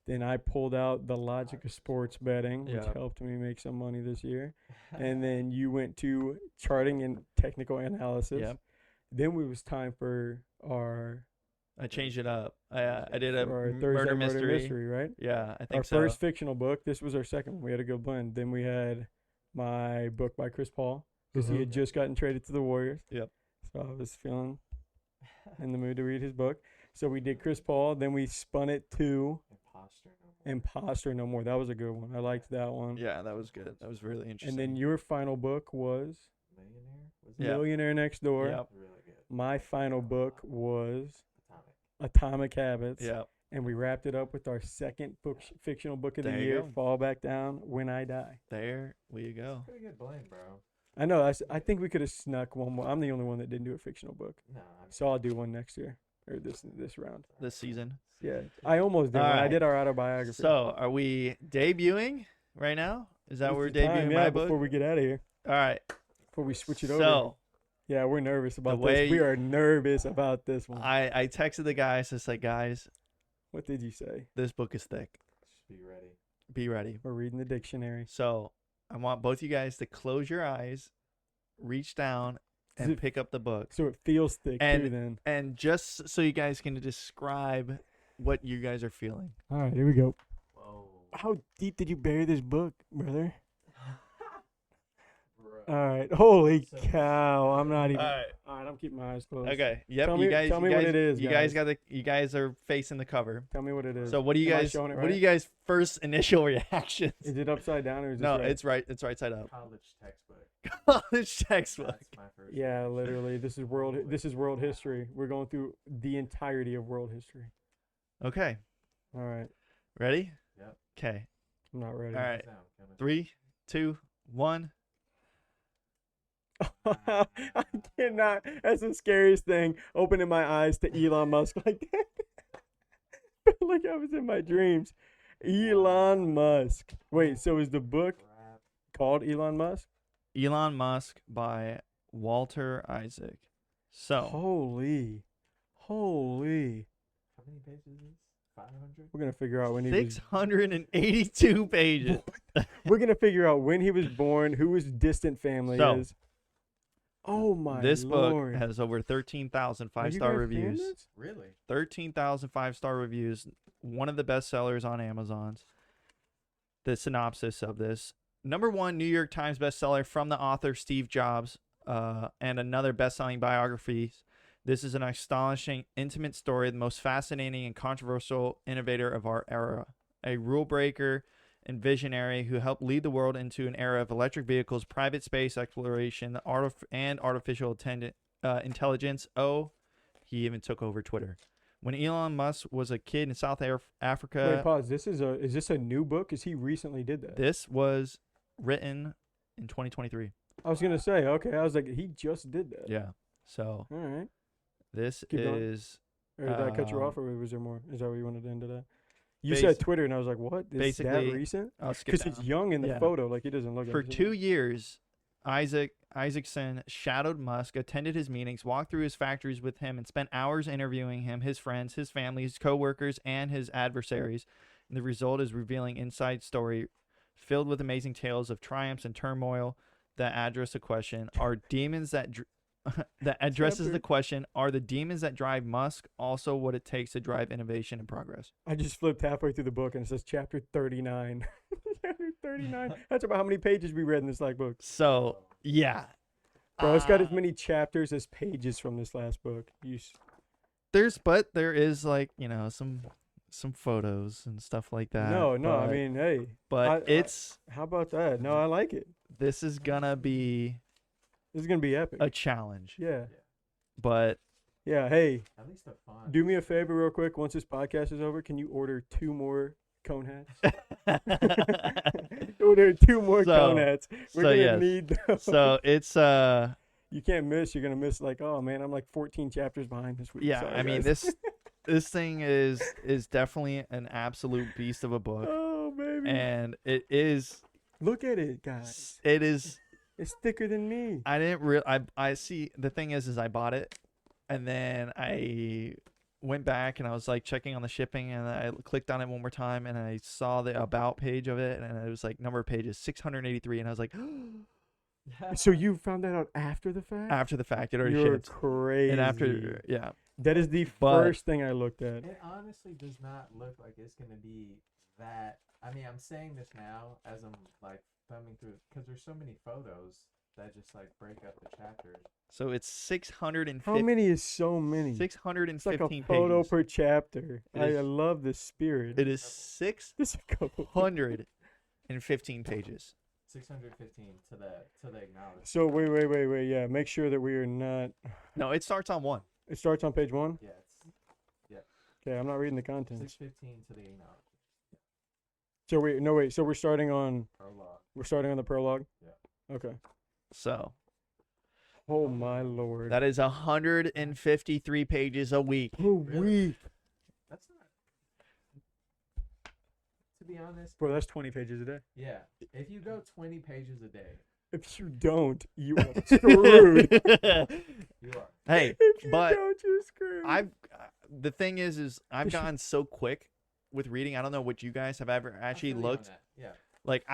Then I pulled out The Logic of Sports Betting, which Yep. helped me make some money this year. And then you went to Charting and Technical Analysis. Yep. Then it was time for our I changed it up. I did a for our murder Thursday mystery. right? Yeah, I think Our so. first fictional book. This was our second one. We had a good blend. Then we had my book by Chris Paul, because he Mhm. had just gotten traded to the Warriors. Yep. So I was feeling in the mood to read his book. So we did Chris Paul. Then we spun it to Imposter No More. That was a good one. I liked that one. Yeah, that was good. That was really interesting. And then your final book was Millionaire? Was Yeah. Millionaire Next Door. Yep. Really good. My final book was Atomic. Atomic Habits. Yep. And we wrapped it up with our second fictional book of the There you year, go. Fall Back Down, When I Die. There we go. Pretty good blend, bro. I know. I think we could have snuck one more. I'm the only one that didn't do a fictional book, No, I mean, so I'll do one next year or this round. This season. Yeah, I almost did. All When I right. did our autobiography. So, are we debuting right now? Is that This what we're is the time, debuting yeah, my book? before we get out of here, All right. before we switch it So, over. Yeah, we're nervous about way this. We are nervous about this one. I texted the guys to say, guys, What did you say? this book is thick. just be ready. Be ready. We're reading the dictionary. So, I want both you guys to close your eyes, reach down, Does and it- pick up the book. So it feels thick too. And- Then. And just so you guys can describe what you guys are feeling. All right, here we go. Whoa. How deep did you bury this book, brother? Bro. All right. Holy So- cow! I'm not even. All right. All right. I'm keeping my eyes closed. Okay. Yep. Tell you me- guys. tell me you what guys, it is, You guys guys. got the. You guys are facing the cover. Tell me what it is. So what do you Am I guys? showing it What are right? you guys' first initial reactions? Is it upside down or is it No, right? it's right. It's right side up. College textbook. College textbook. That's my first. Yeah, reaction. literally. This is world. This is world history. We're going through the entirety of world history. Okay. All right. Ready? Yep. Okay. I'm not ready. All right. Sound coming. 3, 2, 1. I cannot. That's the scariest thing. Opening my eyes to Elon Musk like that. Like I was in my dreams. Elon Musk. Wait, so is the book Crap. called Elon Musk? Elon Musk by Walter Isaac. So Holy. How many pages is this? 500. We're gonna figure out when he was. 682 pages. We're gonna figure out when he was born, who his distant family So, is. Oh my This lord! book has over 13,000 Are you five-star guys reviews. seeing this? Really? 13,000 five-star reviews. One of the best sellers on Amazon's. The synopsis of this. Number 1 New York Times bestseller from the author Steve Jobs, and another best-selling biographies. This is an astonishing, intimate story, the most fascinating and controversial innovator of our era. A rule breaker and visionary who helped lead the world into an era of electric vehicles, private space exploration, and artificial intelligence. Oh, he even took over Twitter. When Elon Musk was a kid in South Africa, Wait, pause. Is this a new book? Because he recently did that. this was written in 2023. I was gonna say, okay. I was like, he just did that. Yeah. So All right. this Keep going. is Or did I cut you Um, off, or was there more? Is that what you wanted to end it at? You bas- said Twitter, and I was like, what? Is that basically, recent? I'll skip Because he's down. young in the Yeah. photo. Like, he doesn't look For like 2 years, Isaacson shadowed Musk, attended his meetings, walked through his factories with him, and spent hours interviewing him, his friends, his family, his coworkers, and his adversaries. And the result is revealing inside story filled with amazing tales of triumphs and turmoil that address the question: Are demons that that addresses Chapter- the question: Are the demons that drive Musk also what it takes to drive innovation and progress? I just flipped halfway through the book, and it says chapter 39. Chapter 39. That's about how many pages we read in this last book. So yeah, Bro, it's got as Uh, many chapters as pages from this last book. there is like some photos and stuff like that. No, I but- mean, hey, but I- it's how about that? No, I like it. this is gonna be This is gonna be epic. a challenge. Yeah. But Yeah. Hey, At least the font. do me a favor, real quick. Once this podcast is over, can you order 2 more cone hats? Order 2 more So- cone hats. We're so gonna yes. need those. so it's You can't miss. You're gonna miss. Like, oh man, I'm like 14 chapters behind this week. yeah, Sorry, I mean guys. this thing is definitely an absolute beast of a book, Oh baby. and it is Look at it, guys. It's thicker than me. I didn't real I see the thing is I bought it and then I went back and I was like checking on the shipping and I clicked on it one more time and I saw the about page of it and it was like number of pages 683 and I was like So you found that out after the fact? after the fact it already You're shipped crazy. and after yeah That is the But- first thing I looked at. It honestly does not look like it's gonna be that. I mean, I'm saying this now as I'm like thumbing through because there's so many photos that just like break up the chapters. so it's 650 How many is so many? 615 It's like a photo pages per chapter. It I is- love the spirit. it is Just a couple. 615 pages 615 to the acknowledgement. So wait. Yeah, make sure that we are not. no it starts on 1 It starts on page 1. Yeah, it's Okay, I'm not reading the contents. 615 to the acknowledgement. So wait. So we're starting on Prologue. the prologue. Yeah. Okay. so Oh my lord. that is 153 pages a week week. That's not. To be honest, Bro, that's 20 pages a day. yeah. If you go 20 pages a day, If you don't, you are screwed. you are. Hey, If you but don't, you're screwed. the thing is I've Just- gotten so quick with reading. I don't know what you guys have ever I actually feel you on looked that, Yeah. like.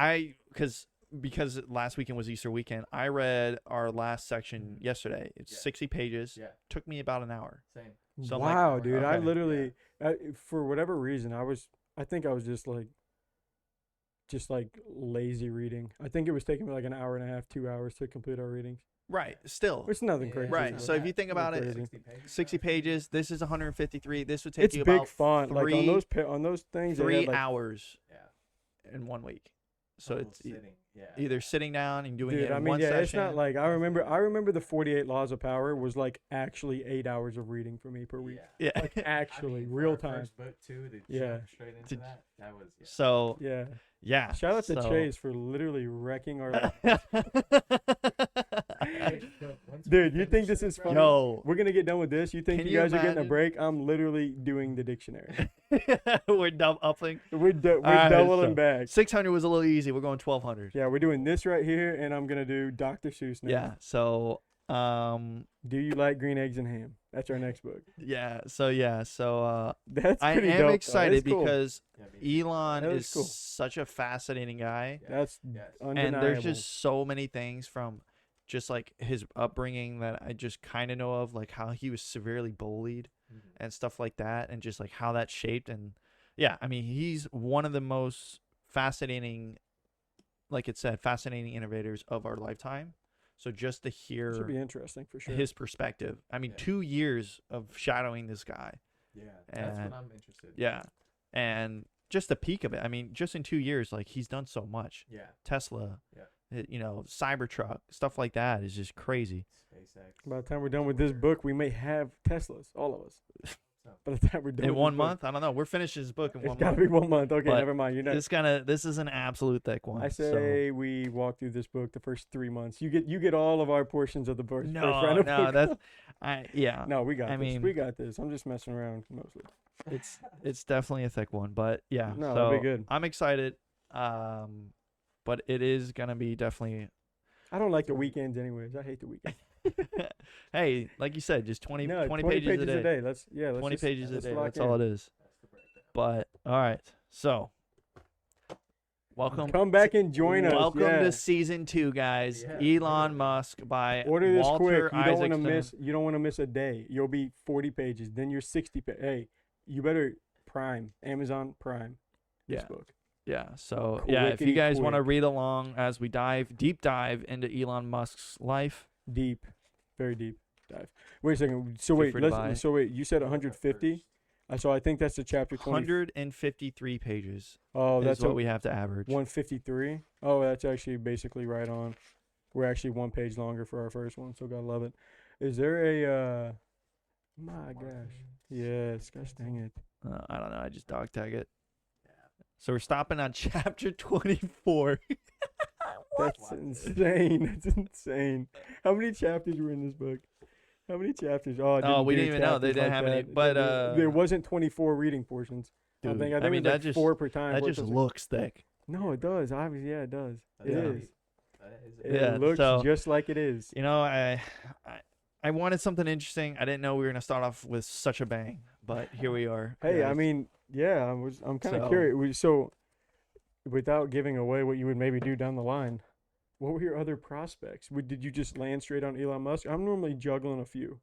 Because last weekend was Easter weekend. I read our last section yesterday. It's Yeah. 60 pages. Yeah. Took me about an hour. Same. So I'm like, wow, dude. I okay. literally, for whatever reason, I think I was just like, just like lazy reading. I think it was taking me like an hour and a half, 2 hours to complete our readings. Right. Still. It's nothing Yeah. crazy. Right. bro. So if you think Nothing about it, crazy. 60 pages. This is 153. This would take It's you big about font. Like three- on those things, they 3 had, like, hours Yeah. in 1 week. So Total it's sitting. Yeah. either sitting down and doing Dude, it in I mean, one yeah, session. it's not like I remember the 48 Laws of Power was like actually 8 hours of reading for me per week. Yeah. Yeah. Like I actually, mean, for real our time. First book too, to Yeah. jump straight into To- that was So Yeah. yeah. Shout out to so- Chase for literally wrecking our life. Hey, look, once we Dude, you finish think this is funny? Yo, We're gonna get done with this. You think Can you you guys are getting a imagine? break? I'm literally doing the dictionary. we're upping. We're Alright, doubling so- back. 600 was a little easy. We're going 1200. Yeah, we're doing this right here, and I'm gonna do Dr. Seuss now. Yeah. So Do you like green eggs and ham? That's our next book. yeah. So That's I pretty am dope, though. excited That's cool. because Yeah, me too. Elon That is is cool. such a fascinating guy. Yes, That's yes. undeniable. And there's just so many things from just like his upbringing that I just kind of know of, like how he was severely bullied Mhm. and stuff like that, and just like how that shaped. And yeah, I mean, he's one of the most fascinating, like it said, fascinating innovators of our lifetime. So just to hear should be interesting for sure. his perspective, I mean, Yeah. 2 years of shadowing this guy. Yeah, that's And- what I'm interested in. Yeah. And just a peek of it. I mean, just in 2 years, like he's done so much. Yeah, Tesla, Yeah. you know, Cybertruck, stuff like that is just crazy. SpaceX. By the time we're done with this book, we may have Teslas, all of us. So, By the time we're done In with 1 this book. month, I don't know. We're finishing this book in It's 1 gotta month. be 1 month. Okay, But never mind. You're not. This is an absolute thick one. I so- say we walk through this book the first 3 months. You get all of our portions of the first no, round of no, book. that's yeah. No, we got I this. mean- We got this. I'm just messing around mostly. It's definitely a thick one, but yeah. No, so it'll be good. I'm excited. But it is gonna be definitely. I don't like the weekends anyways. I hate the weekends. Hey, like you said, just 20, No, 20 pages a day. Let's 20 just, pages a let's day. lock That's in. all it is. that's the breakdown. But all right, so welcome. Come back and join us. Welcome yeah. to season 2, guys. Yeah. Elon Musk by Order this Walter quick. You don't want to Isaacson. miss. You don't want to miss a day. You'll be 40 pages. Then you're 60. Hey, you better Prime, Amazon Prime. This Yeah. book. Yeah. So yeah, if you Quickity guys want to quick. read along as we deep dive into Elon Musk's life, Deep, very deep dive. Wait a second. So Feel wait, free to buy. so wait. You said What was that 150. So I think that's the chapter 20. 153 pages Oh, is that's what we have to average. 153. Oh, that's actually basically right on. We're actually 1 page longer for our first one, so gotta love it. Is there a? My gosh. Yes. Gosh dang it. I don't know. I just dog tag it. So we're stopping on chapter 24. That's What? insane. That's insane. How many chapters were in this book? How many chapters? Oh, it We do didn't even know. They chapters didn't like have any, that. but, there wasn't 24 reading portions. I Dude, think I mean, it was that like just 4 per time. that What just was it? looks thick. No, it does. Obviously, yeah, it does. That It is- is. that is It Yeah, looks so- just like it is. You know, I wanted something interesting. I didn't know we were gonna start off with such a bang, but here we are. Hey, I guys. mean, yeah, I'm kind of So- curious. So, without giving away what you would maybe do down the line, what were your other prospects? Did you just land straight on Elon Musk? I'm normally juggling a few.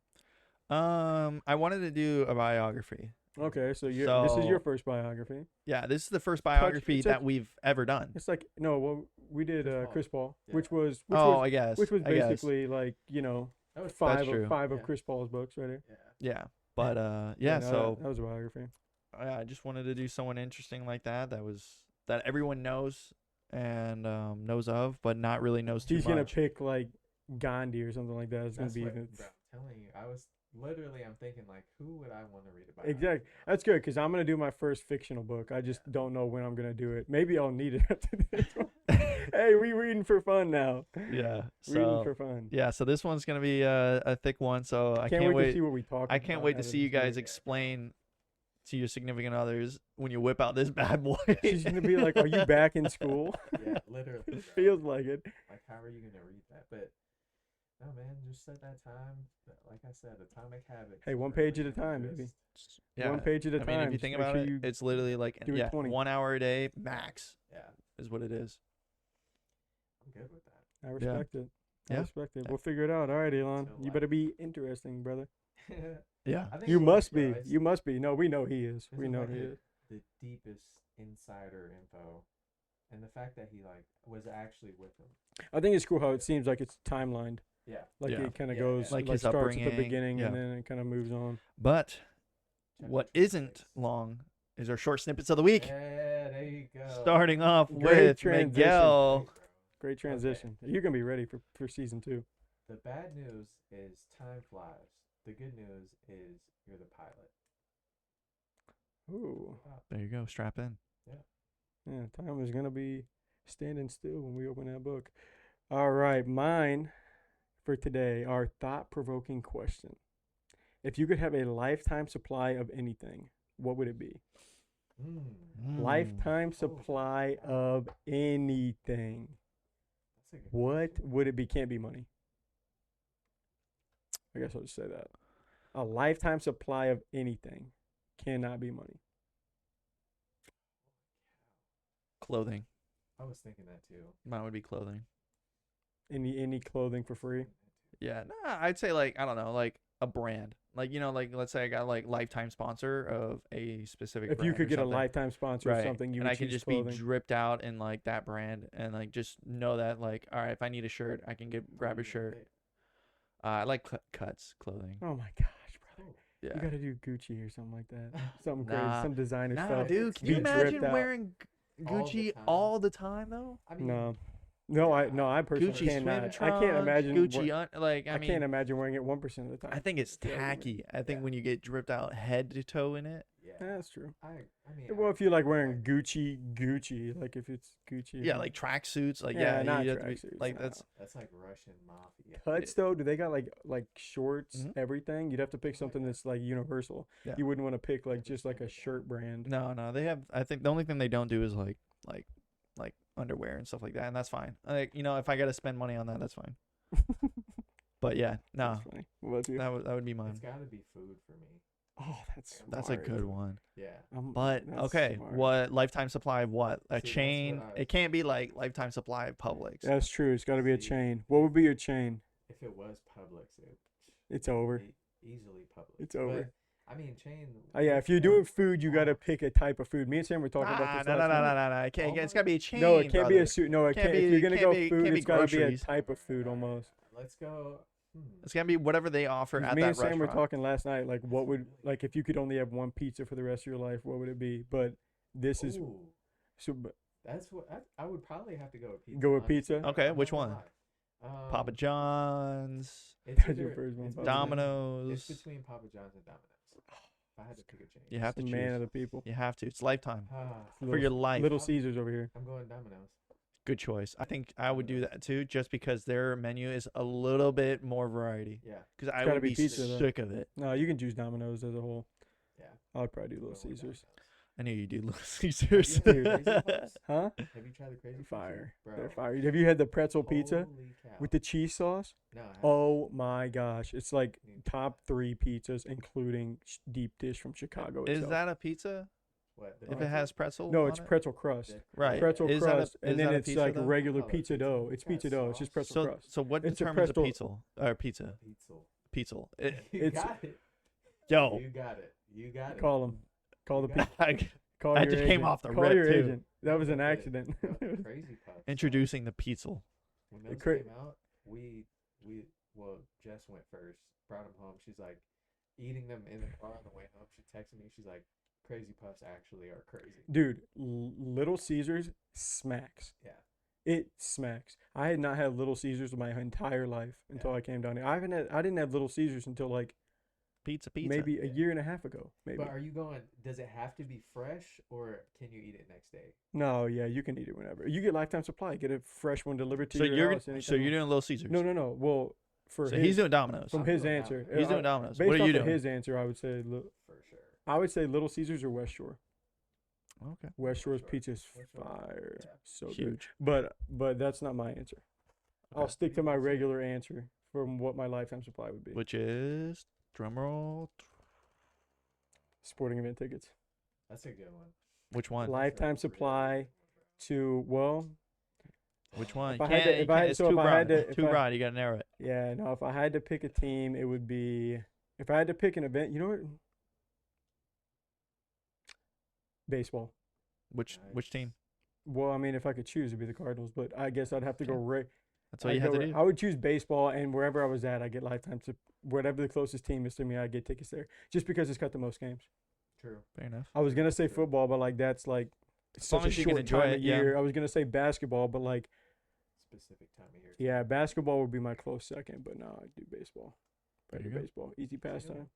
I wanted to do a biography. Okay, so this is your So- first biography. Yeah, this is the first biography it's that like- we've ever done. It's like no, well, we did Chris Paul. Chris Paul, Yeah. which was I guess. which was I guess. basically like That was five true. of, five of Yeah. Chris Paul's books right here. Yeah. Yeah, but yeah. no, So that was a biography. I just wanted to do someone interesting like that. That everyone knows and knows of, but not really knows too He's much. gonna pick like Gandhi or something like that. It's gonna That's be what, even. bro, I'm telling you, I was literally, I'm thinking like, who would I want to read about? Exactly. That's good because I'm gonna do my first fictional book. I just don't know when I'm gonna do it. Maybe I'll need it after this one. Hey, we reading for fun now. Yeah. Reading So for fun. yeah, so this one's gonna be a thick one. So I Can't can't wait to see what we talk. I can't about wait to out of see you this guys book. explain to your significant others when you whip out this bad boy. She's gonna be like, "Are you back in school?" Yeah, literally. bro. It feels like it. Like, how are you gonna read that? But no, man, just set that time. Like I said, Atomic Habits. Hey, is one really page at a gonna time, baby. just- Yeah. One page at a I time. mean, if you Just think make about sure it, you it's literally like do it 20. 1 hour a day max Yeah, is what it is. I'm good with that. I respect it. I Yeah. respect it. We'll figure it out. All right, Elon. Still You like better it. be interesting, brother. Yeah. I think You it must works, bro. be. It's- You must be. No, we know he is. this We is know like he the- is. The deepest insider info And the fact that he like was actually with him. I think it's cool how it seems like it's timelined. Yeah. Like Yeah. it kind of Yeah, goes yeah. Like like his starts at the upbringing, beginning and yeah. then it kind of moves on. But Check what out your isn't face. long is our short snippets of the week. Yeah, there you go. Starting off Great with transition. Miguel. Great, bro. Great transition. You're gonna be ready for season 2. The bad news is time flies. The good news is you're the pilot. Ooh, There you go. Strap in. yeah. Time is gonna be standing still when we open that book. All right, mine for today are thought-provoking question. If you could have a lifetime supply of anything, what would it be? Lifetime supply of anything. That's a good What question. would it be? Can't be money. I guess I'll just say that. A lifetime supply of anything cannot be money. Clothing. I was thinking that too. Mine would be clothing. Any clothing for free. Yeah, nah, I'd say like I don't know, like a brand. Like like let's say I got like lifetime sponsor of a specific. If you brand could or get a something. lifetime sponsor of Right, something, you and would I can choose just clothing. be dripped out in like that brand, and like just know that like all right, if I need a shirt, I can grab a shirt. I like cuts clothing. Oh my gosh, brother! Yeah. You gotta do Gucci or something like that. Something Nah. crazy, some designer Nah, stuff. dude, can Be you dripped imagine out. wearing All the Gucci time. all the time though? I mean, No, I personally Gucci swim cannot. trunks, I can't imagine. Gucci, like I I mean, can't imagine wearing it 1% of the time. I think it's Yeah, tacky. I think Yeah. when you get dripped out head to toe in it. yeah. Yeah, that's true. I mean, Well, if you like wearing Gucci, like if it's Gucci. or Yeah, something. like tracksuits. Like Yeah, yeah, not you have to be, tracksuits, like no. that's like Russian mafia. Cuts though, do they got like shorts, Mhm. everything? You'd have to pick something that's like universal. Yeah. You wouldn't want to pick like just like a shirt brand. no. They have. I think the only thing they don't do is like underwear and stuff like that, and that's fine. Like if I got to spend money on that, that's fine. But yeah, no, That's funny. What about you? that would be mine. It's got to be food for me. Oh, that's That's a smart. good one. Yeah. But That's okay, smart. what lifetime supply of what? A See, that's chain? what I- It can't be like lifetime supply of Publix. That's true. It's got to be a See. chain. What would be your chain? If it was Publix, It's over. easily Publix. It's over. But, I mean, chain. Oh yeah, if you're doing food, you got to pick a type of food. Me and Sam were talking about this No. last night. It can't. It's gotta be a chain. No, it can't be a brother. suit. No, it Can't can't. be- If you're gonna can't go be- food, can't be it's gotta be a groceries. type of food almost. Let's go. It's gonna be whatever they offer 'Cause at me that and Sam were restaurant. talking last night, like what would like if you could only have one pizza for the rest of your life, what would it be? But this is Ooh, so. But that's what I would probably have to go with pizza. Go with honestly. pizza? Okay, I'm which not gonna one? lie. Papa John's, It's That's your either- first one, it's Papa between- Domino's. It's between Papa John's and Domino's. If I had to pick a chain. You have to the choose. man of the people. You have to. It's lifetime for Little- your life. Little Caesars over here. I'm going Domino's. Good choice. I think I would do that too, just because their menu is a little bit more variety. Yeah. Because I gotta would be be pizza, though. sick of it. No, you can choose Domino's as a whole. Yeah. I would probably do Little Going with Caesars. Domino's. I knew you do Little Have Caesars. you had the Crazy Puffs? Huh? Have you tried the crazy Puffs? Fire. Bro. They're fire. Have you had the pretzel pizza Holy cow. with the cheese sauce? No, I haven't. Oh my gosh, it's like Need- top 3 pizzas, including deep dish from Chicago. Is itself. that a pizza? What, the If it pretzel? has pretzel? No, on it's it? pretzel crust. The Right. Pretzel Is that a- crust, is and then that a it's pizza, like though? regular Oh, pizza pizza. dough. It's Got pizza dough. It's just sauce? pretzel So, crust. so what It's a determines a pretzel- pizza? Or pizza? Pizza. Pizza. You It's- got it. Yo. You got it. You got it. Call them. Call the You got people. Call That your just came agent. off the Call rip, your too. agent. That was an Bro, accident. the Crazy Puffs. Introducing the pizza. When those cra- came out, well, Jess went first, brought them home. She's like eating them in the car on the way home. She texted me. She's like, Crazy Puffs actually are crazy. Dude, Little Caesars smacks. Yeah. It smacks. I had not had Little Caesars my entire life until Yeah. I came down here. I didn't have Little Caesars until like Pizza. maybe a Yeah. year and a half ago. Maybe. But are you going, does it have to be fresh or can you eat it next day? No, yeah, you can eat it whenever. You get lifetime supply. Get a fresh one delivered to So your you're house. so anytime. you're doing Little Caesars. No. Well, for So his, he's doing Domino's. from I'm his doing answer. Domino's. He's doing Domino's. Based What are off you of doing? his answer, I would say For sure. Little Caesars or West Shore. Okay. West Shore's Shore. pizza's West Shore. fire. Yeah. So good. Huge. But that's not my answer. I'll Okay. stick to my regular answer from what my lifetime supply would be. Which is drumroll. Sporting event tickets. That's a good one. Which one? Lifetime supply to Which one? If You I had can't. to- if you I can't- had- it's so too if I broad. had to- if Too I- broad. You gotta narrow it. yeah, no, if I had to pick a team, it would be if I had to pick an event, you know what? Baseball. Which Nice. team? Well, I mean, if I could choose, it'd be the Cardinals, but I guess I'd have to go Okay. That's what you have to do. I would choose baseball, and wherever I was at, I get lifetime to whatever the closest team is to me, I get tickets there, just because it's got the most games. True. Fair enough. I was gonna say football, but like that's like long such a as you can short enjoy time it, of yeah. year. I was gonna say basketball, but like Specific time of year. yeah, basketball would be my close second, but no, I'd do baseball. There I'd do you go. baseball, easy pastime.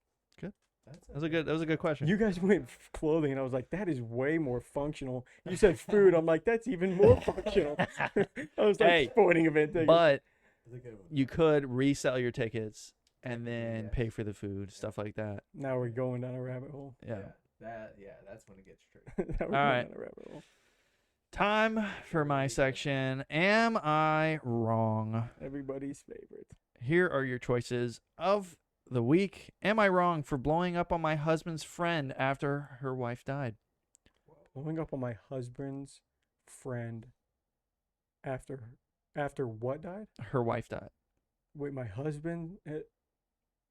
That was a good question. You guys went clothing, and I was like, that is way more functional. You said food, I'm like, that's even more functional. I was like, Hey, sporting event tickets. But That's a good one. you could resell your tickets and then Yeah. pay for the food, stuff like that. Now we're going down a rabbit hole. Yeah. That's when it gets tricky. Now we're All going right. down a rabbit hole. Time for my section. Am I wrong? Everybody's favorite. Here are your choices of the week. Am I wrong for blowing up on my husband's friend after her wife died? Blowing up on my husband's friend after what died? Her wife died. Wait, my husband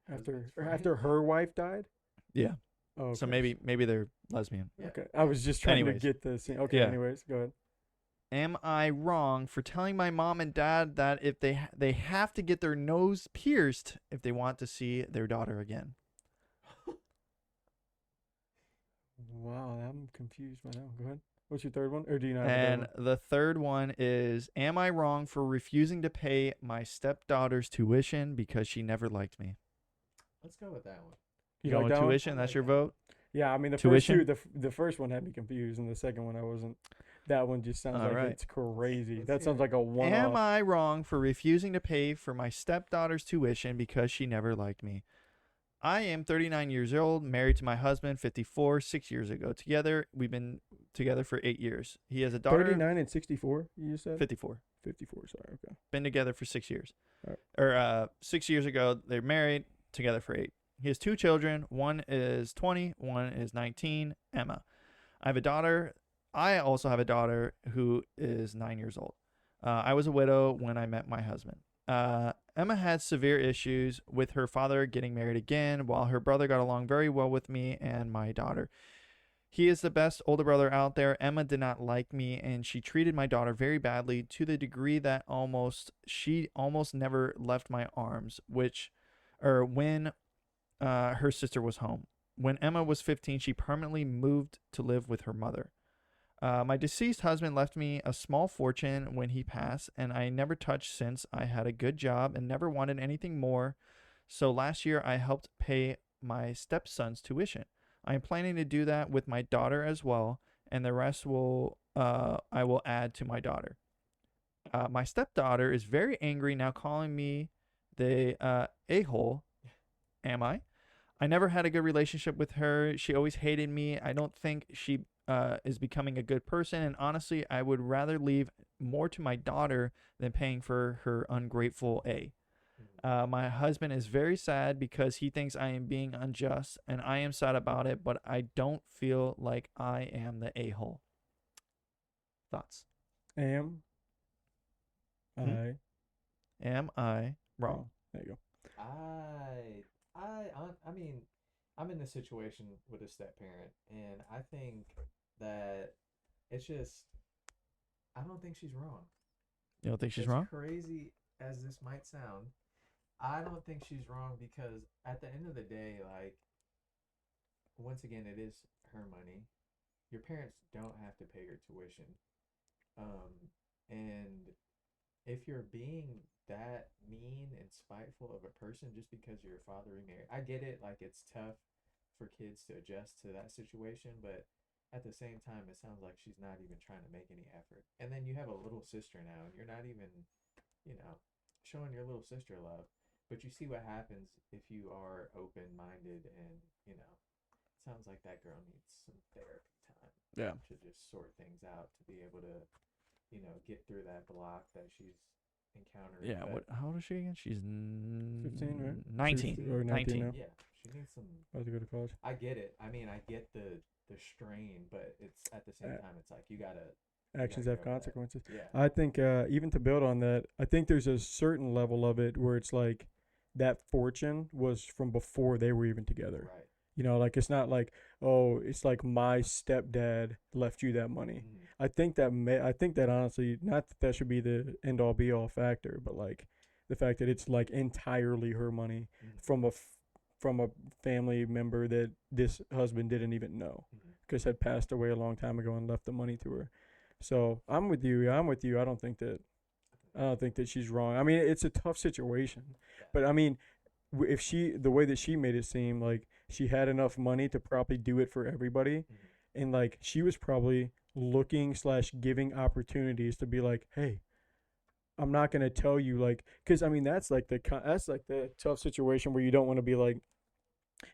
Husband's or friend? after her wife died? Yeah. Oh, So okay. maybe they're lesbian. Yeah. Okay, I was just trying Anyways. to get the scene. Okay, Yeah. anyways, go ahead. Am I wrong for telling my mom and dad that if they have to get their nose pierced if they want to see their daughter again? Wow, I'm confused by that one. Go ahead. What's your third one? Or do you not have a And third one? the third one is, am I wrong for refusing to pay my stepdaughter's tuition because she never liked me? Let's go with that one. You like going that one? tuition? I That's like your that. vote? Yeah, I mean the Tuition? first two, the first one had me confused, and the second one I wasn't. That one just sounds All like right. it's crazy. Let's That hear sounds it. like a one. Am I wrong for refusing to pay for my stepdaughter's tuition because she never liked me? I am 39 years old, married to my husband, 54, 6 years ago. We've been together for 8 years. He has a daughter, 39 and 64. You just said 54. 54. Sorry. Okay. Been together for 6 years. Alright. Or 6 years ago, they're married, together for 8. He has 2 children. One is 20, one is 19, Emma. I have a daughter. I also have a daughter who is 9 years old. I was a widow when I met my husband. Emma had severe issues with her father getting married again, while her brother got along very well with me and my daughter. He is the best older brother out there. Emma did not like me, and she treated my daughter very badly to the degree that she almost never left my arms, when her sister was home. When Emma was 15, she permanently moved to live with her mother. My deceased husband left me a small fortune when he passed, and I never touched since. I had a good job and never wanted anything more. So last year, I helped pay my stepson's tuition. I am planning to do that with my daughter as well, and the rest I will add to my daughter. My stepdaughter is very angry now, calling me the a-hole. Am I? I never had a good relationship with her. She always hated me. I don't think she is becoming a good person, and honestly, I would rather leave more to my daughter than paying for her ungrateful A. My husband is very sad because he thinks I am being unjust, and I am sad about it, but I don't feel like I am the a-hole. Thoughts? Am Hmm? Am I wrong? There you go. I mean, I'm in this situation with a step parent, and I think that it's just, I don't think she's wrong. You don't think she's As wrong? crazy as this might sound, I don't think she's wrong because at the end of the day, like, once again, it is her money. Your parents don't have to pay your tuition. And if you're being that mean and spiteful of a person just because your father remarried, I get it. Like, it's tough for kids to adjust to that situation, but at the same time, it sounds like she's not even trying to make any effort. And then you have a little sister now, and you're not even, showing your little sister love. But you see what happens if you are open-minded, and it sounds like that girl needs some therapy time. Yeah. To just sort things out, to be able to, get through that block that she's encountered. Yeah. But How old is she again? She's 15, right? 19. Or 19 now. yeah, she needs some. About to go to college. I get it. I mean, I get the strain, but it's at the same time, it's like you gotta. Actions gotta have go with that. consequences. Yeah. I think even to build on that, I think there's a certain level of it where it's like that fortune was from before they were even together. Right. You know, like it's not like, oh, it's like my stepdad left you that money. Mhm. I think that honestly, not that that should be the end all be all factor, but like the fact that it's like entirely her money Mhm. from a family member that this husband didn't even know Mhm. because had passed away a long time ago and left the money to her. So I'm with you. I'm with you. I don't think that she's wrong. I mean, it's a tough situation, but I mean, if she the way that she made it seem like she had enough money to probably do it for everybody, Mhm. and like she was probably looking slash giving opportunities to be like, hey, I'm not gonna tell you like, because I mean that's like the tough situation where you don't want to be like,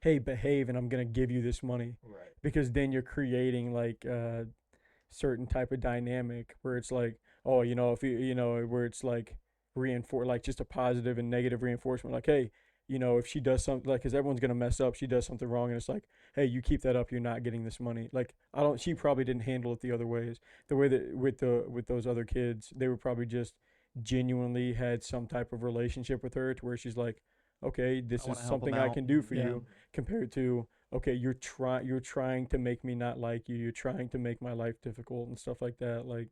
hey, behave, and I'm gonna give you this money Right. because then you're creating like certain type of dynamic where it's like, oh, you know, if you know, where it's like reinforce like just a positive and negative reinforcement, like, hey, you know, if she does something like, because everyone's gonna mess up, she does something wrong, and it's like, hey, you keep that up, you're not getting this money. Like, I don't. She probably didn't handle it the other ways. The way that with those other kids, they were probably just genuinely had some type of relationship with her to where she's like, okay, this I is wanna help 'em something I out. can do for Yeah. you, compared to, okay, you're trying to make me not like you, you're trying to make my life difficult and stuff like that. Like,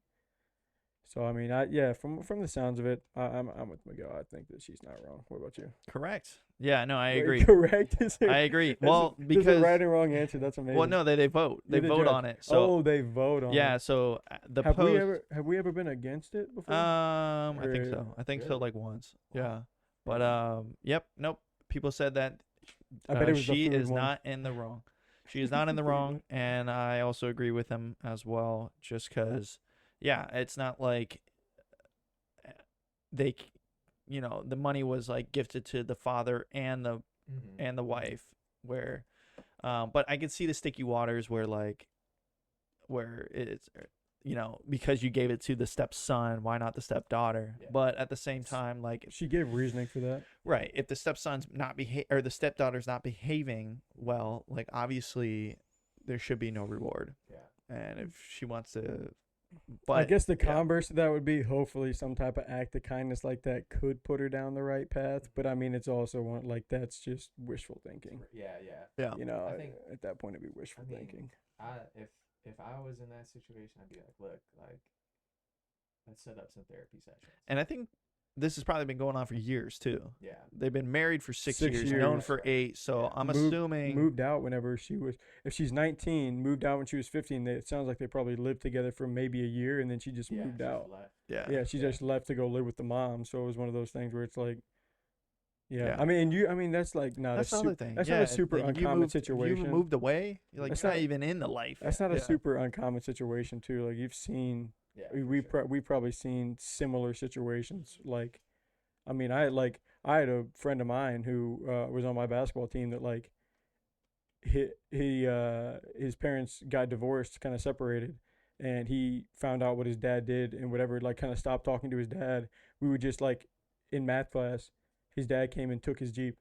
so I mean, yeah, from the sounds of it, I'm with Miguel. I think that she's not wrong. What about you? Correct. Yeah, no, I Wait, agree. correct. I agree. There's Well, there's because a right and wrong answer. That's amazing. well, no, they vote. They You're the vote judge. on it. So Oh, they vote on yeah, it. so the Have post. we ever been against it before? I think Or- so. I think so, Really? like once. Wow. Yeah, but Wow. yep, nope. People said that I bet it was she the food is one. not in the wrong. She is not in the Food wrong, one. and I also agree with him as well. Just because, yeah, it's not like they, you know, the money was like gifted to the father and Mhm. the wife, where, but I could see the sticky waters where like, where it's, you know, because you gave it to the stepson, why not the stepdaughter? Yeah. But at the same time, like, She gave reasoning for that. right, if the stepson's not or the stepdaughter's not behaving well, like obviously there should be no reward. Yeah. And if she wants to, I but guess the yeah. converse of that would be hopefully some type of act of kindness like that could put her down the right path. But I mean, it's also one like that's just wishful thinking. Yeah. Yeah. Yeah. You know, I think- at that point it'd be wishful I mean, thinking. If I was in that situation, I'd be like, look, like, let's set up some therapy sessions. And I think this has probably been going on for years too. Yeah. They've been married for 6 6 years, known years. for 8. So Yeah. I'm Moved- assuming Moved out whenever she was. If she's 19, moved out when she was 15. It sounds like they probably lived together for maybe a year, and then she just Yeah. moved just out. left. yeah. Yeah, she Yeah. just left to go live with the mom. So it was one of those things where it's like, yeah. Yeah. I mean, I mean, that's like not That's a the super. other thing. That's yeah, not a super like, uncommon you situation. moved away. You're like That's you're not not- even in the life. That's not a Yeah. super uncommon situation too. Like you've seen, Yeah. we for sure. we probably seen similar situations. Like, I mean, I had a friend of mine who was on my basketball team that like his parents got divorced, kind of separated, and he found out what his dad did and whatever, like kind of stopped talking to his dad. We would just like in math class, his dad came and took his Jeep,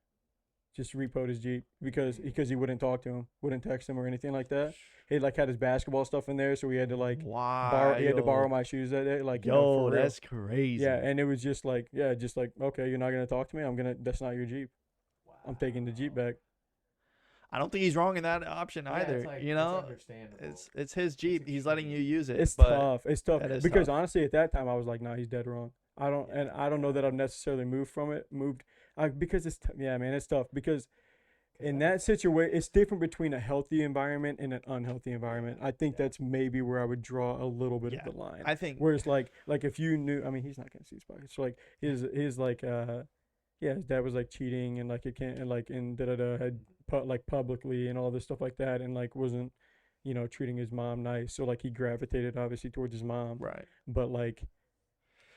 just repoed his Jeep because he wouldn't talk to him, wouldn't text him or anything like that. He like had his basketball stuff in there, so we had to like Wow. he had to borrow my shoes that day, like, you know, Yo, for real. that's crazy. Yeah, and it was just like, okay, you're not gonna talk to me. That's not your Jeep. I'm taking the Jeep Wow. back. I don't think he's wrong in that option Yeah, either. it's like, you it's know, understandable. it's his Jeep. He's letting you use it. It's but tough. It's tough that is because tough. honestly, at that time, I was like, nah, he's dead wrong. I don't know that I've necessarily moved from it. Because it's yeah, man, it's tough because 'Cause in I- that situation, it's different between a healthy environment and an unhealthy environment. I think Yeah. that's maybe where I would draw a little bit Yeah. of the line. I think Whereas like if you knew, I mean, he's not gonna see his pockets. So like his like yeah, his dad was like cheating and like it can't and like and had like publicly and all this stuff like that and like wasn't, you know, treating his mom nice. So like he gravitated obviously towards his mom. right. But like,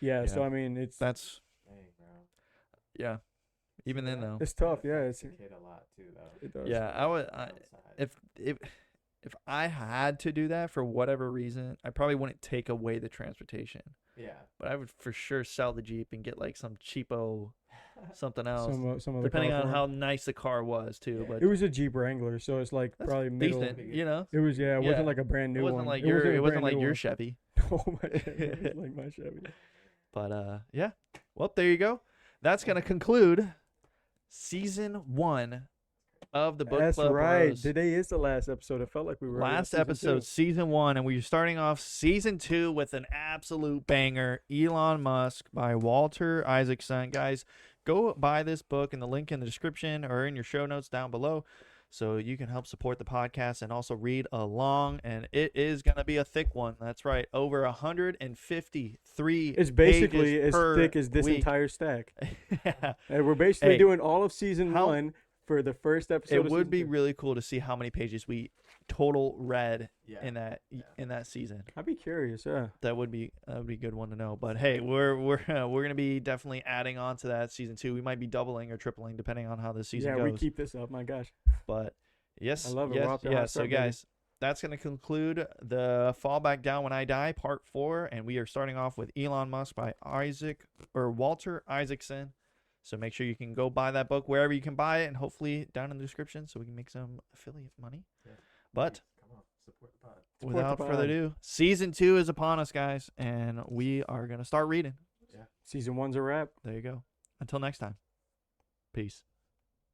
yeah. So Yeah. I mean, it's That's Dang, bro. yeah. Even then though, it's tough. That Yeah, affects it's the kid a lot too, though. it does. yeah. I would. Outside. If I had to do that for whatever reason, I probably wouldn't take away the transportation, Yeah. but I would for sure sell the Jeep and get like some cheapo something else, Some other depending car on for him. how nice the car was too. Yeah. But It was a Jeep Wrangler, so it's like that's probably middle. decent, you know. It was It Yeah. wasn't like a brand new It wasn't one. like a your brand new one. Chevy. Oh my, it was like my Chevy. But yeah. Well, there you go. That's gonna conclude season 1 of the Book That's Club right. Bros. Today is the last episode. It felt like we were already on Last season episode, 2. season 1, and we're starting off season 2 with an absolute banger, Elon Musk by Walter Isaacson. Guys, go buy this book in the link in the description or in your show notes down below so you can help support the podcast and also read along. And it is going to be a thick one. That's right. Over 153 It's basically pages as per thick as this week. entire stack. Yeah. And we're basically Hey, doing all of season how- 1 for the first episode. It of would season be 2. really cool to see how many pages we total read Yeah. in that season. I'd be curious. Yeah. That would be a good one to know. But hey, we're gonna be definitely adding on to that season 2. We might be doubling or tripling depending on how this season Yeah, goes. we keep this up. My gosh. But yes, I love it. yes, We're off to a hot yes. So start, baby. guys, that's gonna conclude the Fall Back Down When I Die Part 4, and we are starting off with Elon Musk by Walter Isaacson. So make sure you can go buy that book wherever you can buy it, and hopefully down in the description so we can make some affiliate money. Yeah. But Come on, support the pod. Support without the further pod. ado, season 2 is upon us, guys, and we are gonna start reading. Season 1's a wrap. There you go. Until next time. Peace.